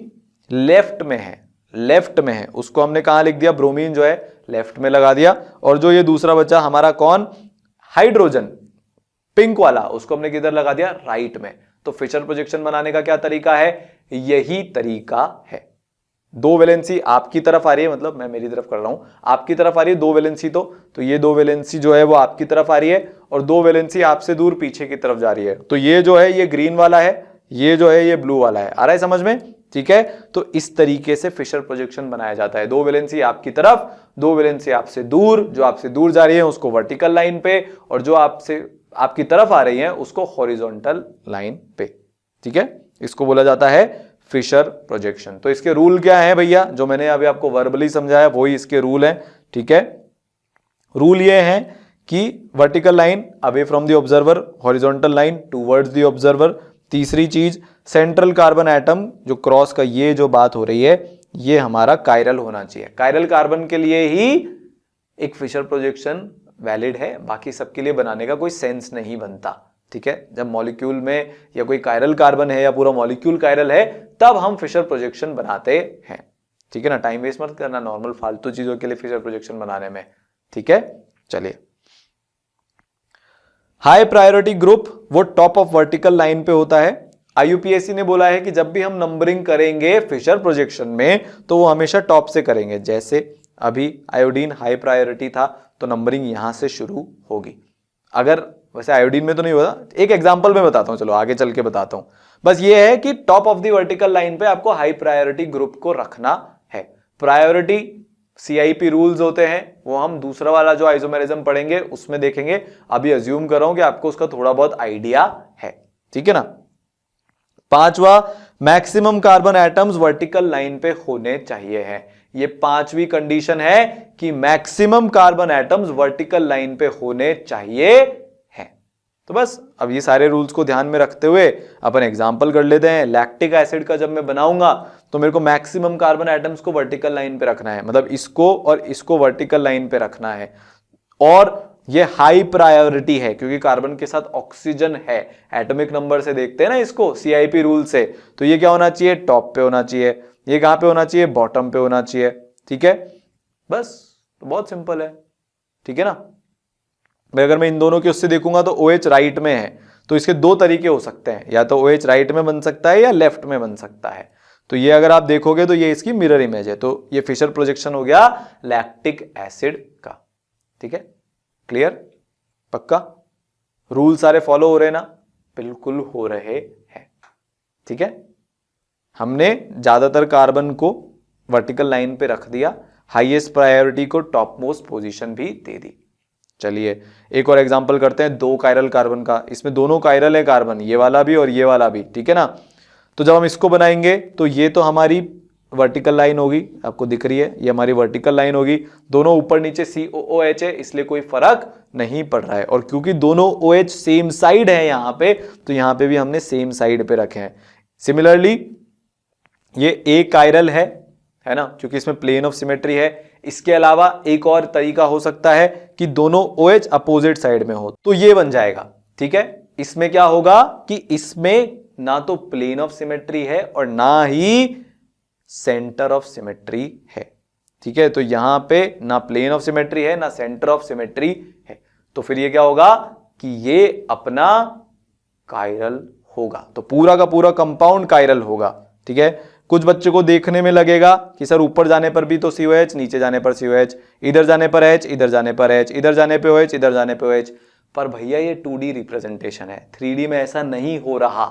लेफ्ट में है उसको हमने कहां लिख दिया, ब्रोमीन जो है लेफ्ट में लगा दिया। और जो ये दूसरा बच्चा हमारा कौन, हाइड्रोजन, पिंक वाला, उसको हमने किधर लगा दिया, राइट में। तो फिशर प्रोजेक्शन बनाने का क्या तरीका है, यही तरीका है। दो वैलेंसी आपकी तरफ आ रही है, मतलब मैं मेरी तरफ कर रहा हूं, आपकी तरफ आ रही है दो वैलेंसी, तो ये दो वैलेंसी जो है वो आपकी तरफ आ रही है, और दो वैलेंसी आपसे दूर पीछे की तरफ जा रही है। तो ये जो है ये ग्रीन वाला है, ये जो है ये ब्लू वाला है। आ रहा है समझ में? ठीक है, तो इस तरीके से फिशर प्रोजेक्शन बनाया जाता है। दो वैलेंसी आपकी तरफ, दो वैलेंसी आपसे दूर। जो आपसे दूर जा रही है उसको वर्टिकल लाइन पे, और जो आपकी तरफ आ रही है उसको हॉरिजॉन्टल लाइन पे। ठीक है, इसको बोला जाता है फिशर प्रोजेक्शन। तो इसके रूल क्या है भैया, जो मैंने अभी आपको वर्बली समझाया वही इसके रूल है। ठीक है, रूल ये है कि vertical line away from the observer, horizontal line towards the observer. तीसरी चीज, सेंट्रल कार्बन एटम जो क्रॉस का, ये जो बात हो रही है, ये हमारा कायरल होना चाहिए। कायरल कार्बन के लिए ही एक फिशर प्रोजेक्शन वैलिड है, बाकी सबके लिए बनाने का कोई सेंस नहीं बनता। ठीक है, जब मॉलिक्यूल में या कोई कायरल कार्बन है या पूरा मॉलिक्यूल कायरल है, तब हम फिशर प्रोजेक्शन बनाते हैं। ठीक है ना, टाइम वेस्ट मत करना नॉर्मल फालतू चीजों के लिए फिशर प्रोजेक्शन बनाने में। ठीक है, चलिए। हाई प्रायोरिटी ग्रुप वो टॉप ऑफ वर्टिकल लाइन पे होता है। आईयूपीएससी ने बोला है कि जब भी हम नंबरिंग करेंगे फिशर प्रोजेक्शन में तो वो हमेशा टॉप से करेंगे। जैसे अभी आयोडीन हाई प्रायोरिटी था तो नंबरिंग यहां से शुरू होगी। अगर वैसे आयोडीन में तो नहीं होता, एक एग्जांपल में बताता हूं, चलो आगे चल के बताता हूं। बस ये है कि top of the vertical line पे आपको हाई प्रायोरिटी ग्रुप को रखना है। प्रायोरिटी CIP रूल्स होते हैं वो हम दूसरा वाला जो आइसोमेरिज्म पढ़ेंगे उसमें देखेंगे। अभी अज्यूम कर रहा हूं कि आपको उसका थोड़ा बहुत आइडिया है, ठीक है ना। पांचवा, maximum carbon atoms vertical line पे होने चाहिए है। ये पांचवी कंडीशन है कि maximum carbon atoms vertical line पे होने चाहिए है। तो बस अब ये सारे रूल्स को ध्यान में रखते हुए अपन एग्जांपल कर लेते हैं। लैक्टिक एसिड का जब मैं बनाऊंगा तो मेरे को मैक्सिमम कार्बन एटम्स को वर्टिकल लाइन पे रखना है, मतलब इसको और इसको वर्टिकल लाइन पे रखना है। और ये हाई प्रायोरिटी है क्योंकि कार्बन के साथ ऑक्सीजन है। एटॉमिक नंबर से देखते हैं ना इसको, CIP रूल से। तो ये क्या होना चाहिए, टॉप पे होना चाहिए। ये कहां पे होना चाहिए, बॉटम पे होना चाहिए, ठीक है। बस तो बहुत सिंपल है, ठीक है ना। भाई अगर मैं इन दोनों के उससे देखूंगा तो OH राइट में है, तो इसके दो तरीके हो सकते हैं, या तो OH राइट में बन सकता है या लेफ्ट में बन सकता है। तो ये अगर आप देखोगे तो ये इसकी मिरर इमेज है। तो ये फिशर प्रोजेक्शन हो गया लैक्टिक एसिड का, ठीक है। क्लियर, पक्का, रूल सारे फॉलो हो रहे ना, बिल्कुल हो रहे हैं, ठीक है। हमने ज्यादातर कार्बन को वर्टिकल लाइन पे रख दिया, हाईएस्ट प्रायोरिटी को टॉप मोस्ट पोजीशन भी दे दी। चलिए एक और एग्जांपल करते हैं, 2 कायरल कार्बन का। इसमें दोनों कायरल है कार्बन, ये वाला भी और ये वाला भी, ठीक है ना। तो जब हम इसको बनाएंगे तो ये तो हमारी वर्टिकल लाइन होगी, आपको दिख रही है, ये हमारी वर्टिकल लाइन होगी। दोनों ऊपर नीचे COOH है, इसलिए कोई फर्क नहीं पड़ रहा है। और क्योंकि दोनों OH सेम साइड है यहां पे, तो यहां पे भी हमने सेम साइड पे रखे हैं। सिमिलरली ये एक कायरल है ना, क्योंकि इसमें प्लेन ऑफ सिमेट्री है। इसके अलावा एक और तरीका हो सकता है कि दोनों OH अपोजिट साइड में हो, तो ये बन जाएगा, ठीक है। इसमें क्या होगा कि इसमें ना तो प्लेन ऑफ सिमेट्री है और ना ही सेंटर ऑफ सिमेट्री है, ठीक है। तो यहां पे ना प्लेन ऑफ सिमेट्री है ना सेंटर ऑफ सिमेट्री है, तो फिर ये क्या होगा कि ये अपना कायरल होगा। तो पूरा का पूरा कंपाउंड कायरल होगा, ठीक है। कुछ बच्चों को देखने में लगेगा कि सर ऊपर जाने पर भी तो COH, नीचे जाने पर COH, इधर जाने पर H, इधर जाने पर H, इधर जाने पे OH, इधर जाने पे OH। पर भैया ये 2D रिप्रेजेंटेशन है, 3D में ऐसा नहीं हो रहा,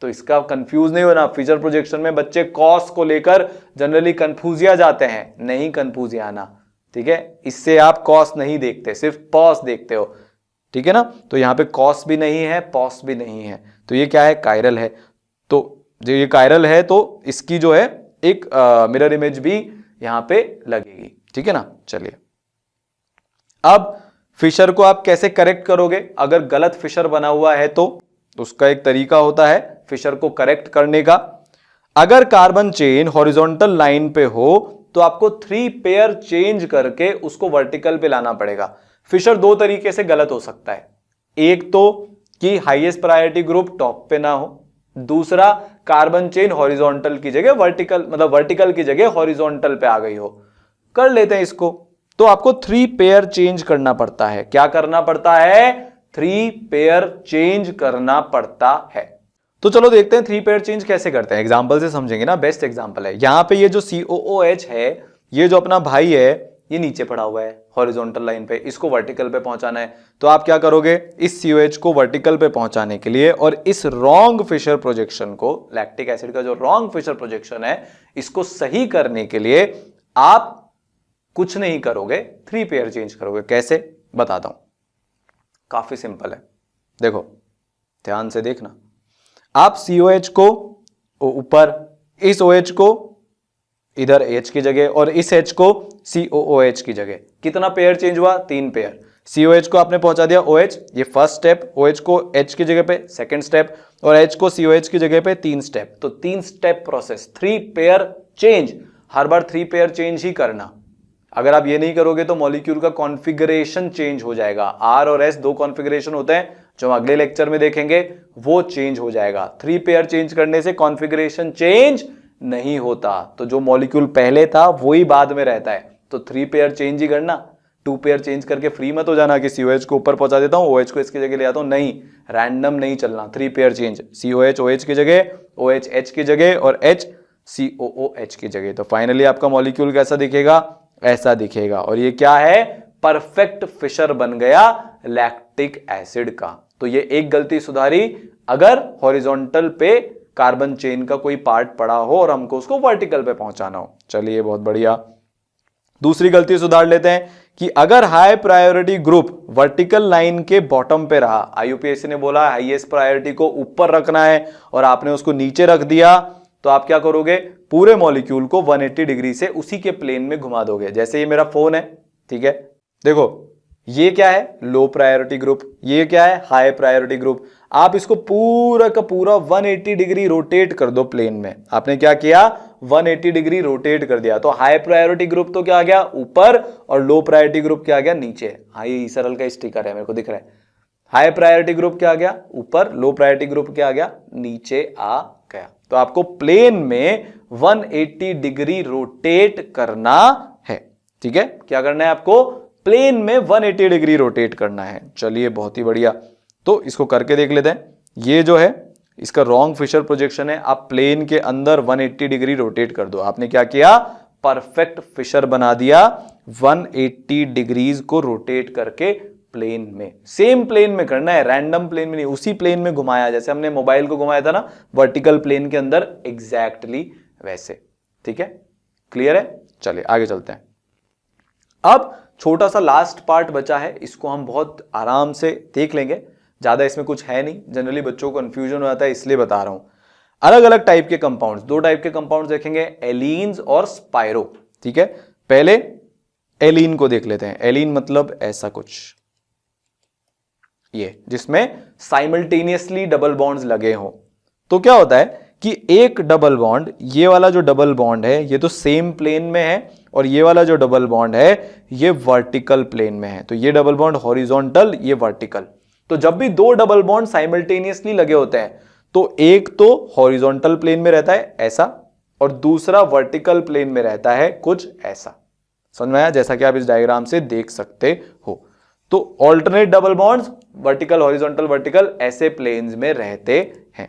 तो इसका कंफ्यूज नहीं होना। फिशर प्रोजेक्शन में बच्चे कॉस को लेकर जनरली कंफ्यूजिया जाते हैं, नहीं कंफ्यूजिया आना, ठीक है। इससे आप कॉस नहीं देखते, सिर्फ पॉस देखते हो, ठीक है ना। तो यहां पे कॉस भी नहीं है, पॉस भी नहीं है, तो ये क्या है, कायरल है। तो जो ये कायरल है तो इसकी जो है एक मिरर इमेज भी यहां पे लगेगी, ठीक है ना। चलिए अब फिशर को आप कैसे करेक्ट करोगे। अगर गलत फिशर बना हुआ है तो उसका एक तरीका होता है फिशर को करेक्ट करने का। अगर कार्बन चेन हॉरिजॉन्टल लाइन पे हो तो आपको 3 पेयर चेंज करके उसको वर्टिकल पे लाना पड़ेगा। फिशर 2 तरीके से गलत हो सकता है, एक तो कि हाईएस्ट प्रायोरिटी ग्रुप टॉप पे ना हो, दूसरा कार्बन चेन हॉरिजॉन्टल की जगह वर्टिकल, मतलब वर्टिकल की जगह हॉरिजॉन्टल पे आ गई हो। कर लेते हैं इसको। तो आपको 3 पेयर चेंज करना पड़ता है। क्या करना पड़ता है, 3 पेयर चेंज करना पड़ता है। तो चलो देखते हैं 3 पेयर चेंज कैसे करते हैं, एग्जांपल से समझेंगे ना। बेस्ट एग्जांपल है यहां पे, ये जो COOH है, ये जो अपना भाई है, ये नीचे पड़ा हुआ है हॉरिजॉन्टल लाइन पे, इसको वर्टिकल पे पहुंचाना है। तो आप क्या करोगे, इस COH को वर्टिकल पे पहुंचाने के लिए और इस रॉन्ग फिशर प्रोजेक्शन को, लैक्टिक एसिड का जो रॉन्ग फिशर प्रोजेक्शन है, इसको सही करने के लिए आप कुछ नहीं करोगे, 3 पेयर चेंज करोगे। कैसे, बताता हूं। काफी सिंपल है, देखो ध्यान से देखना। आप COH को ऊपर, इस OH को इधर H की जगह और इस H को COOH की जगह, कितना पेयर चेंज हुआ, 3 पेयर। COH को आपने पहुंचा दिया OH, ये फर्स्ट स्टेप, OH को H की जगह पे सेकंड स्टेप और H को COH की जगह पे 3 स्टेप। तो 3 स्टेप प्रोसेस, 3 पेयर चेंज। हर बार 3 पेयर चेंज ही करना। अगर आप ये नहीं करोगे तो मॉलिक्यूल का कॉन्फ़िगरेशन चेंज हो जाएगा। R और S 2 कॉन्फ़िगरेशन होते हैं जो हम अगले लेक्चर में देखेंगे, वो चेंज हो जाएगा। 3 पेयर चेंज करने से कॉन्फ़िगरेशन चेंज नहीं होता, तो जो मॉलिक्यूल पहले था वही बाद में रहता है। तो 3 पेयर चेंज ही करना। 2 पेयर चेंज करके फ्री मत हो जाना कि COH को ऊपर पहुंचा देता हूं, OH को इसकी जगह ले आता हूं। नहीं, रैंडम नहीं चलना। 3 पेयर चेंज, COH OH की जगह, OH H की जगह और H COOH की जगह। तो फाइनली आपका मॉलिक्यूल कैसा दिखेगा, ऐसा दिखेगा। और ये क्या है, परफेक्ट फिशर बन गया लैक्टिक एसिड का। तो ये एक गलती सुधारी, अगर हॉरिजॉन्टल पे कार्बन चेन का कोई पार्ट पड़ा हो और हमको उसको वर्टिकल पे पहुंचाना हो। चलिए बहुत बढ़िया। दूसरी गलती सुधार लेते हैं कि अगर high priority group vertical line के बॉटम पे रहा, आईयूपीएससी ने बोला हाईएस्ट प्रायोरिटी को ऊपर रखना है और आपने उसको नीचे रख दिया, तो आप क्या करोगे, पूरे मॉलिक्यूल को 180 डिग्री से उसी के प्लेन में घुमा दोगे। जैसे ये मेरा फोन है, ठीक है, देखो ये क्या है, लो प्रायोरिटी ग्रुप, ये क्या है, हाई प्रायोरिटी ग्रुप। आप इसको पूरा का पूरा 180 डिग्री रोटेट कर दो प्लेन में। आपने क्या किया, 180 डिग्री रोटेट कर दिया, तो हाई प्रायोरिटी ग्रुप तो क्या आ गया, ऊपर, और लो प्रायोरिटी ग्रुप क्या आ गया, नीचे। हाँ, ये सरल का स्टिकर है, मेरे को दिख रहा है। हाई प्रायोरिटी ग्रुप क्या आ गया, ऊपर, लो प्रायोरिटी ग्रुप क्या आ गया, नीचे आ गया। तो आपको प्लेन में 180 डिग्री रोटेट करना है, ठीक है। क्या करना है आपको, प्लेन में 180 डिग्री रोटेट करना है। चलिए, बहुत ही बढ़िया, तो इसको करके देख लेते हैं। ये जो है इसका रॉन्ग फिशर प्रोजेक्शन है। आप प्लेन के अंदर 180 डिग्री रोटेट कर दो। आपने क्या किया, परफेक्ट फिशर बना दिया, 180 डिग्रीज को रोटेट करके प्लेन में, सेम प्लेन में करना है, रैंडम प्लेन में नहीं, उसी प्लेन में घुमाया, जैसे हमने मोबाइल को घुमाया था ना वर्टिकल प्लेन के अंदर, एग्जैक्टली वैसे, ठीक है। क्लियर है, चलिए आगे चलते हैं। अब छोटा सा लास्ट पार्ट बचा है, इसको हम बहुत आराम से देख लेंगे, ज्यादा इसमें कुछ है नहीं। जनरली बच्चों को कंफ्यूजन हो जाता है, इसलिए बता रहा हूं। अलग अलग टाइप के कंपाउंड्स, दो टाइप के कंपाउंड्स देखेंगे, एलीन्स और स्पाइरो, ठीक है। पहले एलीन को देख लेते हैं। एलीन मतलब ऐसा कुछ, ये जिसमें साइमल्टेनियसली डबल बॉन्ड्स लगे हों। तो क्या होता है कि एक डबल बॉन्ड, ये वाला जो डबल बॉन्ड है ये तो सेम प्लेन में है, और ये वाला जो डबल बॉन्ड है ये वर्टिकल प्लेन में है। तो ये डबल बॉन्ड हॉरिजॉन्टल, ये वर्टिकल। तो जब भी दो डबल बॉन्ड साइमल्टेनियसली लगे होते हैं, तो एक तो हॉरिजॉन्टल प्लेन में रहता है ऐसा, और दूसरा वर्टिकल प्लेन में रहता है कुछ ऐसा। समझ में आया, जैसा कि आप इस डायग्राम से देख सकते हो। तो alternate double bonds, vertical horizontal vertical, ऐसे प्लेन्स में रहते हैं।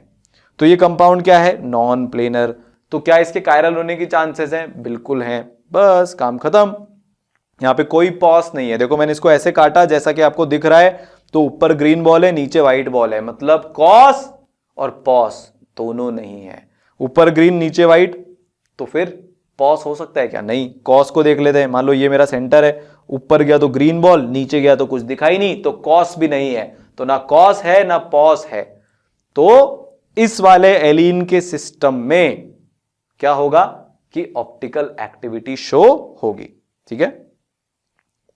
तो ये कंपाउंड क्या है, नॉन प्लेनर। तो क्या इसके कायरल होने की चांसेस हैं, बिल्कुल हैं, बस काम खत्म। यहां पे कोई पॉस नहीं है। देखो मैंने इसको ऐसे काटा जैसा कि आपको दिख रहा है, तो ऊपर ग्रीन बॉल है, नीचे व्हाइट बॉल है, मतलब कॉस और पॉस दोनों नहीं है। ऊपर ग्रीन नीचे व्हाइट, तो फिर पॉस हो सकता है क्या, नहीं। कॉस को देख लेते हैं। मान लो ये मेरा सेंटर है, ऊपर गया तो ग्रीन बॉल, नीचे गया तो कुछ दिखाई नहीं, तो कॉस भी नहीं है। तो ना कॉस है ना पॉस है। तो इस वाले एलीन के सिस्टम में क्या होगा कि ऑप्टिकल एक्टिविटी शो होगी, ठीक है।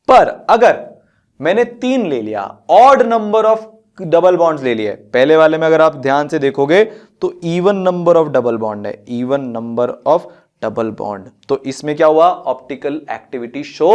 पर अगर मैंने 3 ले लिया, odd number of double bonds ले लिए, पहले वाले में अगर आप ध्यान से देखोगे तो even number of double bond है, even number of double bond, तो इसमें क्या हुआ, ऑप्टिकल एक्टिविटी शो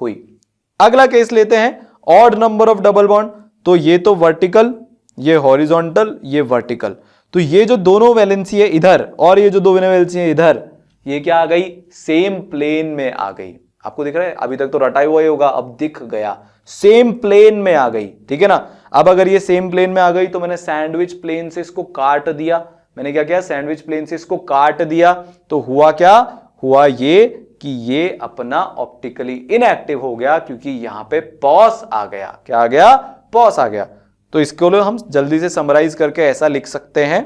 हुई। अगला केस लेते हैं, odd number of double bond. तो ये तो वर्टिकल, ये हॉरिजॉन्टल, ये वर्टिकल, तो ये जो दोनों वैलेंसी है इधर और ये जो दोनों वैलेंसी है इधर, ये क्या आ गई, सेम प्लेन में आ गई। आपको दिख रहा है, अभी तक तो रटा हुआ ही होगा, अब दिख गया, सेम प्लेन में आ गई, ठीक है ना। अब अगर ये सेम प्लेन में आ गई तो मैंने सैंडविच प्लेन से इसको काट दिया। मैंने क्या किया, सैंडविच प्लेन से इसको काट दिया, तो हुआ क्या, हुआ ये कि ये अपना ऑप्टिकली इनएक्टिव हो गया, क्योंकि यहां पे पॉस आ गया। क्या आ गया, पॉस आ गया। तो इसको हम जल्दी से समराइज करके ऐसा लिख सकते हैं,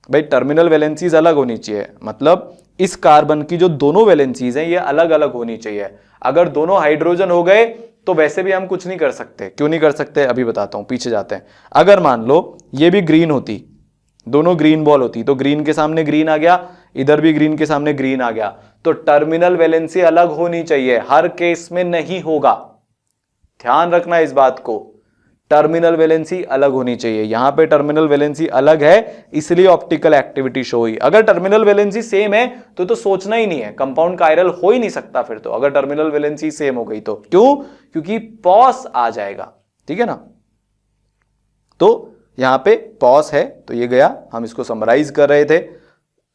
भाई टर्मिनल वैलेंसीज अलग होनी चाहिए, मतलब इस कार्बन की जो दोनों वैलेंसीज हैं ये अलग अलग होनी चाहिए। अगर दोनों हाइड्रोजन हो गए तो वैसे भी हम कुछ नहीं कर सकते। क्यों नहीं कर सकते, अभी बताता हूं, पीछे जाते हैं। अगर मान लो ये भी ग्रीन होती, दोनों ग्रीन बॉल होती, तो ग्रीन के सामने ग्रीन आ गया, इधर भी ग्रीन के सामने ग्रीन आ गया, तो टर्मिनल वैलेंसी अलग होनी चाहिए, हर केस में नहीं होगा। ध्यान रखना इस बात को, टर्मिनल वैलेंसी अलग होनी चाहिए। यहां पे टर्मिनल वैलेंसी अलग है, इसलिए ऑप्टिकल एक्टिविटी शो हुई। अगर टर्मिनल वैलेंसी सेम है तो सोचना ही नहीं है, कंपाउंड कायरल हो ही नहीं सकता फिर तो, अगर टर्मिनल वैलेंसी सेम हो गई तो। क्यों, क्योंकि पॉस आ जाएगा, ठीक है ना। तो यहां पे पॉस है, तो ये गया। हम इसको समराइज कर रहे थे,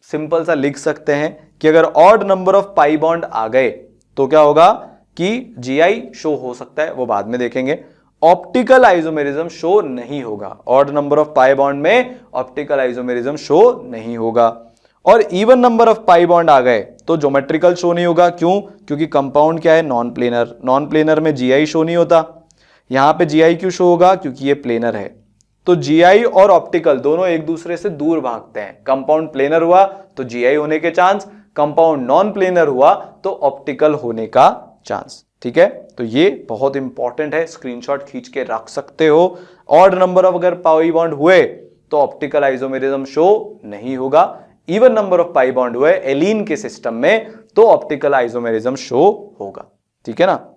सिंपल सा लिख सकते हैं कि अगर odd number of pi bond आ गए तो क्या होगा कि जीआई शो हो सकता है, वो बाद में देखेंगे। ऑप्टिकल आइसोमेरिज्म शो नहीं होगा, odd number of pi bond में ऑप्टिकल आइसोमेरिज्म शो नहीं होगा। और even number of pi bond आ गए तो ज्योमेट्रिकल शो नहीं होगा। क्यों, क्योंकि कंपाउंड क्या है, नॉन प्लेनर, नॉन प्लेनर में जीआई शो नहीं होता। यहां पे जीआई क्यों शो होगा, क्योंकि ये प्लेनर है। तो जीआई और ऑप्टिकल दोनों एक दूसरे से दूर भागते हैं। कंपाउंड प्लेनर हुआ तो जीआई होने के चांस, कंपाउंड नॉन प्लेनर हुआ तो ऑप्टिकल होने का चांस। ठीक है, तो ये बहुत इंपॉर्टेंट है, स्क्रीनशॉट खींच के रख सकते हो। ऑड नंबर ऑफ अगर पाई बॉन्ड हुए तो ऑप्टिकल आइसोमेरिज्म शो नहीं होगा। Even number of pi bond हुए एलीन के सिस्टम में तो ऑप्टिकल आइसोमेरिज्म शो होगा। ठीक है ना।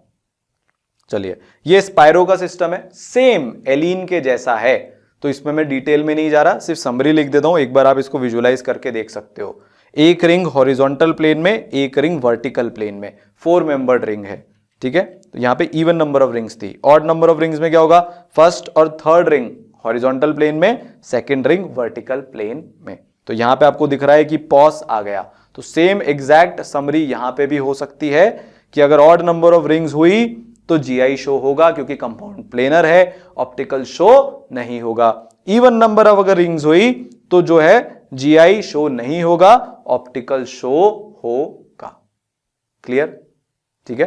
चलिए, ये स्पाइरो का सिस्टम है, सेम एलीन के जैसा है, तो इसमें मैं डिटेल में नहीं जा रहा, सिर्फ समरी लिख देता हूं, एक बार आप इसको विजुलाइज करके देख सकते हो। एक रिंग हॉरिजॉन्टल प्लेन में, एक रिंग वर्टिकल प्लेन में, 4 मेंबर्ड रिंग है। ठीक है, तो यहां पे इवन नंबर ऑफ रिंग्स थी। ऑड नंबर ऑफ रिंग्स में क्या होगा, फर्स्ट और थर्ड रिंग हॉरिजॉन्टल प्लेन में, सेकंड रिंग वर्टिकल प्लेन में। तो यहां पे आपको दिख रहा है कि पॉस आ गया, तो सेम एग्जैक्ट समरी यहां पे भी हो सकती है कि अगर ऑड नंबर ऑफ रिंग्स हुई तो जीआई शो होगा क्योंकि कंपाउंड प्लेनर है, ऑप्टिकल शो नहीं होगा। इवन नंबर ऑफ अगर रिंग्स हुई तो जो है जीआई शो नहीं होगा, ऑप्टिकल शो होगा। क्लियर? ठीक है,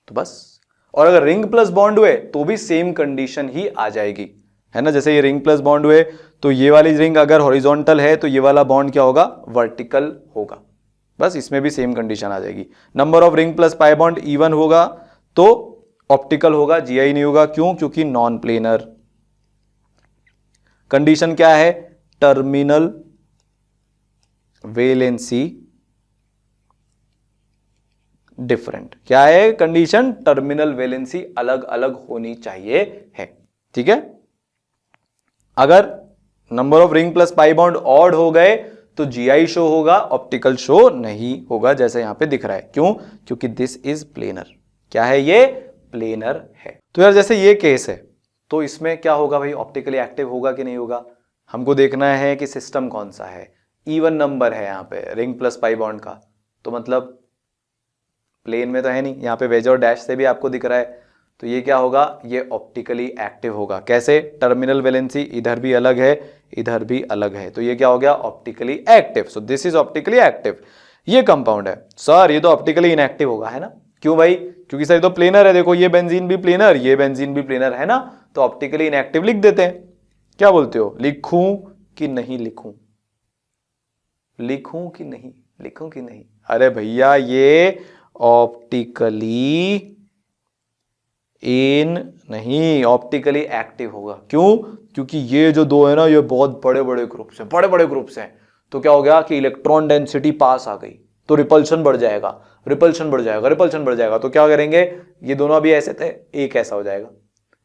तो बस। और अगर रिंग प्लस बॉन्ड हुए तो भी सेम कंडीशन ही आ जाएगी, है ना। जैसे ये रिंग प्लस बॉन्ड हुए तो ये वाली रिंग अगर हॉरिजॉन्टल है तो ये वाला बॉन्ड क्या होगा, वर्टिकल होगा। बस इसमें भी सेम कंडीशन आ जाएगी। Number of ring plus pi bond even होगा तो ऑप्टिकल होगा, जीआई नहीं होगा। क्यों? क्योंकि नॉन प्लेनर। कंडीशन क्या है, टर्मिनल वेलेंसी डिफरेंट। क्या है कंडीशन, टर्मिनल वेलेंसी अलग अलग होनी चाहिए है। ठीक है, अगर number of ring plus pi bond odd हो गए तो जीआई शो होगा, ऑप्टिकल शो नहीं होगा, जैसे यहां पे दिख रहा है। क्यों? क्योंकि दिस इज प्लेनर। क्या है ये, प्लेनर है। तो यार जैसे ये केस है तो इसमें क्या होगा भाई, ऑप्टिकली एक्टिव होगा कि नहीं होगा। हमको देखना है कि सिस्टम कौन सा है, इवन नंबर है यहां पे रिंग प्लस पाई बॉन्ड का, तो मतलब प्लेन में तो है नहीं, यहां पे वेज और डैश से भी आपको दिख रहा है, तो ये क्या होगा, ये ऑप्टिकली एक्टिव होगा। कैसे, टर्मिनल वैलेंसी इधर भी अलग है, इधर भी अलग है, तो ये क्या हो गया, optically active. So this is optically active. ये कंपाउंड है सर, ये तो ऑप्टिकली इनएक्टिव होगा, है ना। क्यों भाई, क्योंकि सर ये तो प्लेनर है, देखो ये बेंजीन भी प्लेनर, ये बेंजीन भी प्लेनर है ना, तो ऑप्टिकली इनएक्टिव लिख देते हैं। क्या बोलते हो, लिखूं कि नहीं लिखूं, लिखूं कि नहीं, लिखूं कि नहीं। अरे भैया ये ऑप्टिकली इन नहीं, ऑप्टिकली एक्टिव होगा। क्यों? क्योंकि ये जो दो है ना, ये बहुत बड़े बड़े ग्रुप्स हैं, बड़े बड़े ग्रुप्स हैं, तो क्या हो गया कि इलेक्ट्रॉन डेंसिटी पास आ गई तो रिपल्शन बढ़ जाएगा, रिपल्शन बढ़ जाएगा, रिपल्शन बढ़ जाएगा, तो क्या करेंगे, ये दोनों अभी ऐसे थे, एक ऐसा हो जाएगा।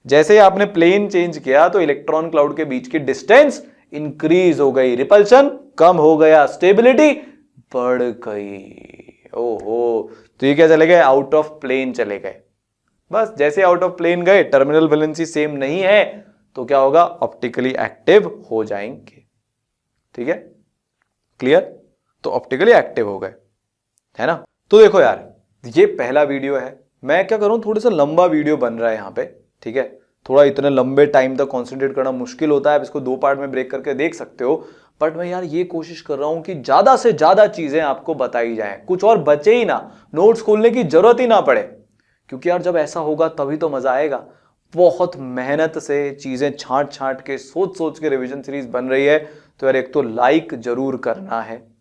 जैसे ही आपने प्लेन चेंज किया तो इलेक्ट्रॉन क्लाउड के बीच की डिस्टेंस इंक्रीज हो गई, रिपल्शन कम हो गया, स्टेबिलिटी बढ़ गई। ओहो, तो ये क्या चले गए, आउट ऑफ प्लेन चले गए। बस जैसे आउट ऑफ प्लेन गए, टर्मिनल वैलेंसी सेम नहीं है, तो क्या होगा, ऑप्टिकली एक्टिव हो जाएंगे। ठीक है, क्लियर। तो ऑप्टिकली एक्टिव हो गए, है ना। तो देखो यार, ये पहला वीडियो है, मैं क्या करूं, थोड़ा सा लंबा वीडियो बन रहा है यहां पे। ठीक है, थोड़ा इतने लंबे टाइम तक कॉन्सेंट्रेट करना मुश्किल होता है, आप इसको 2 पार्ट में ब्रेक करके देख सकते हो, बट मैं यार ये कोशिश कर रहा हूं कि ज्यादा से ज्यादा चीजें आपको बताई जाएं, कुछ और बचे ही ना, नोट्स खोलने की जरूरत ही ना पड़े, क्योंकि यार जब ऐसा होगा तभी तो मजा आएगा। बहुत मेहनत से चीजें छांट छांट के, सोच सोच के रिवीजन सीरीज बन रही है, तो यार एक तो लाइक जरूर करना है,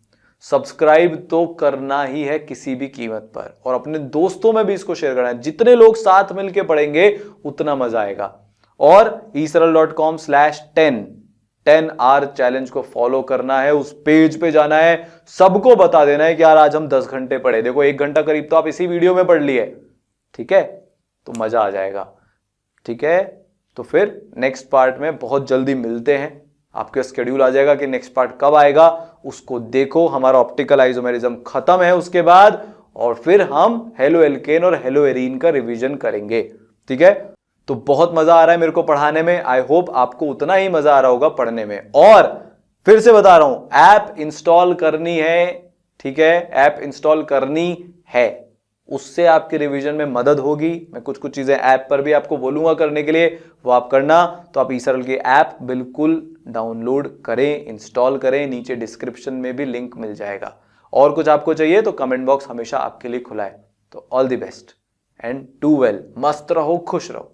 सब्सक्राइब तो करना ही है किसी भी कीमत पर, और अपने दोस्तों में भी इसको शेयर करना है। जितने लोग साथ मिलके पढ़ेंगे उतना मजा आएगा। और eSaral.com/10R चैलेंज को फॉलो करना है, उस पेज पे जाना है, सबको बता देना है कि यार आज हम 10 घंटे पढ़े। देखो 1 घंटा करीब तो आप इसी वीडियो में पढ़ लिए, ठीक है, तो मजा आ जाएगा। ठीक है, तो फिर नेक्स्ट पार्ट में बहुत जल्दी मिलते हैं, आपके शेड्यूल आ जाएगा कि नेक्स्ट पार्ट कब आएगा, उसको देखो। हमारा ऑप्टिकल आइसोमेरिज्म खत्म है उसके बाद, और फिर हम हेलो एल्केन और हेलो एरीन का रिवीजन करेंगे। ठीक है, तो बहुत मजा आ रहा है मेरे को पढ़ाने में, आई होप आपको उतना ही मजा आ रहा होगा पढ़ने में। और फिर से बता रहा हूं, ऐप इंस्टॉल करनी है, ठीक है, ऐप इंस्टॉल करनी है, उससे आपके रिवीजन में मदद होगी। मैं कुछ कुछ चीजें ऐप पर भी आपको बोलूंगा करने के लिए, वो आप करना। तो आप eSaral की ऐप बिल्कुल डाउनलोड करें, इंस्टॉल करें, नीचे डिस्क्रिप्शन में भी लिंक मिल जाएगा। और कुछ आपको चाहिए तो कमेंट बॉक्स हमेशा आपके लिए खुला है। तो all the best and do well, मस्त रहो, खुश रहो।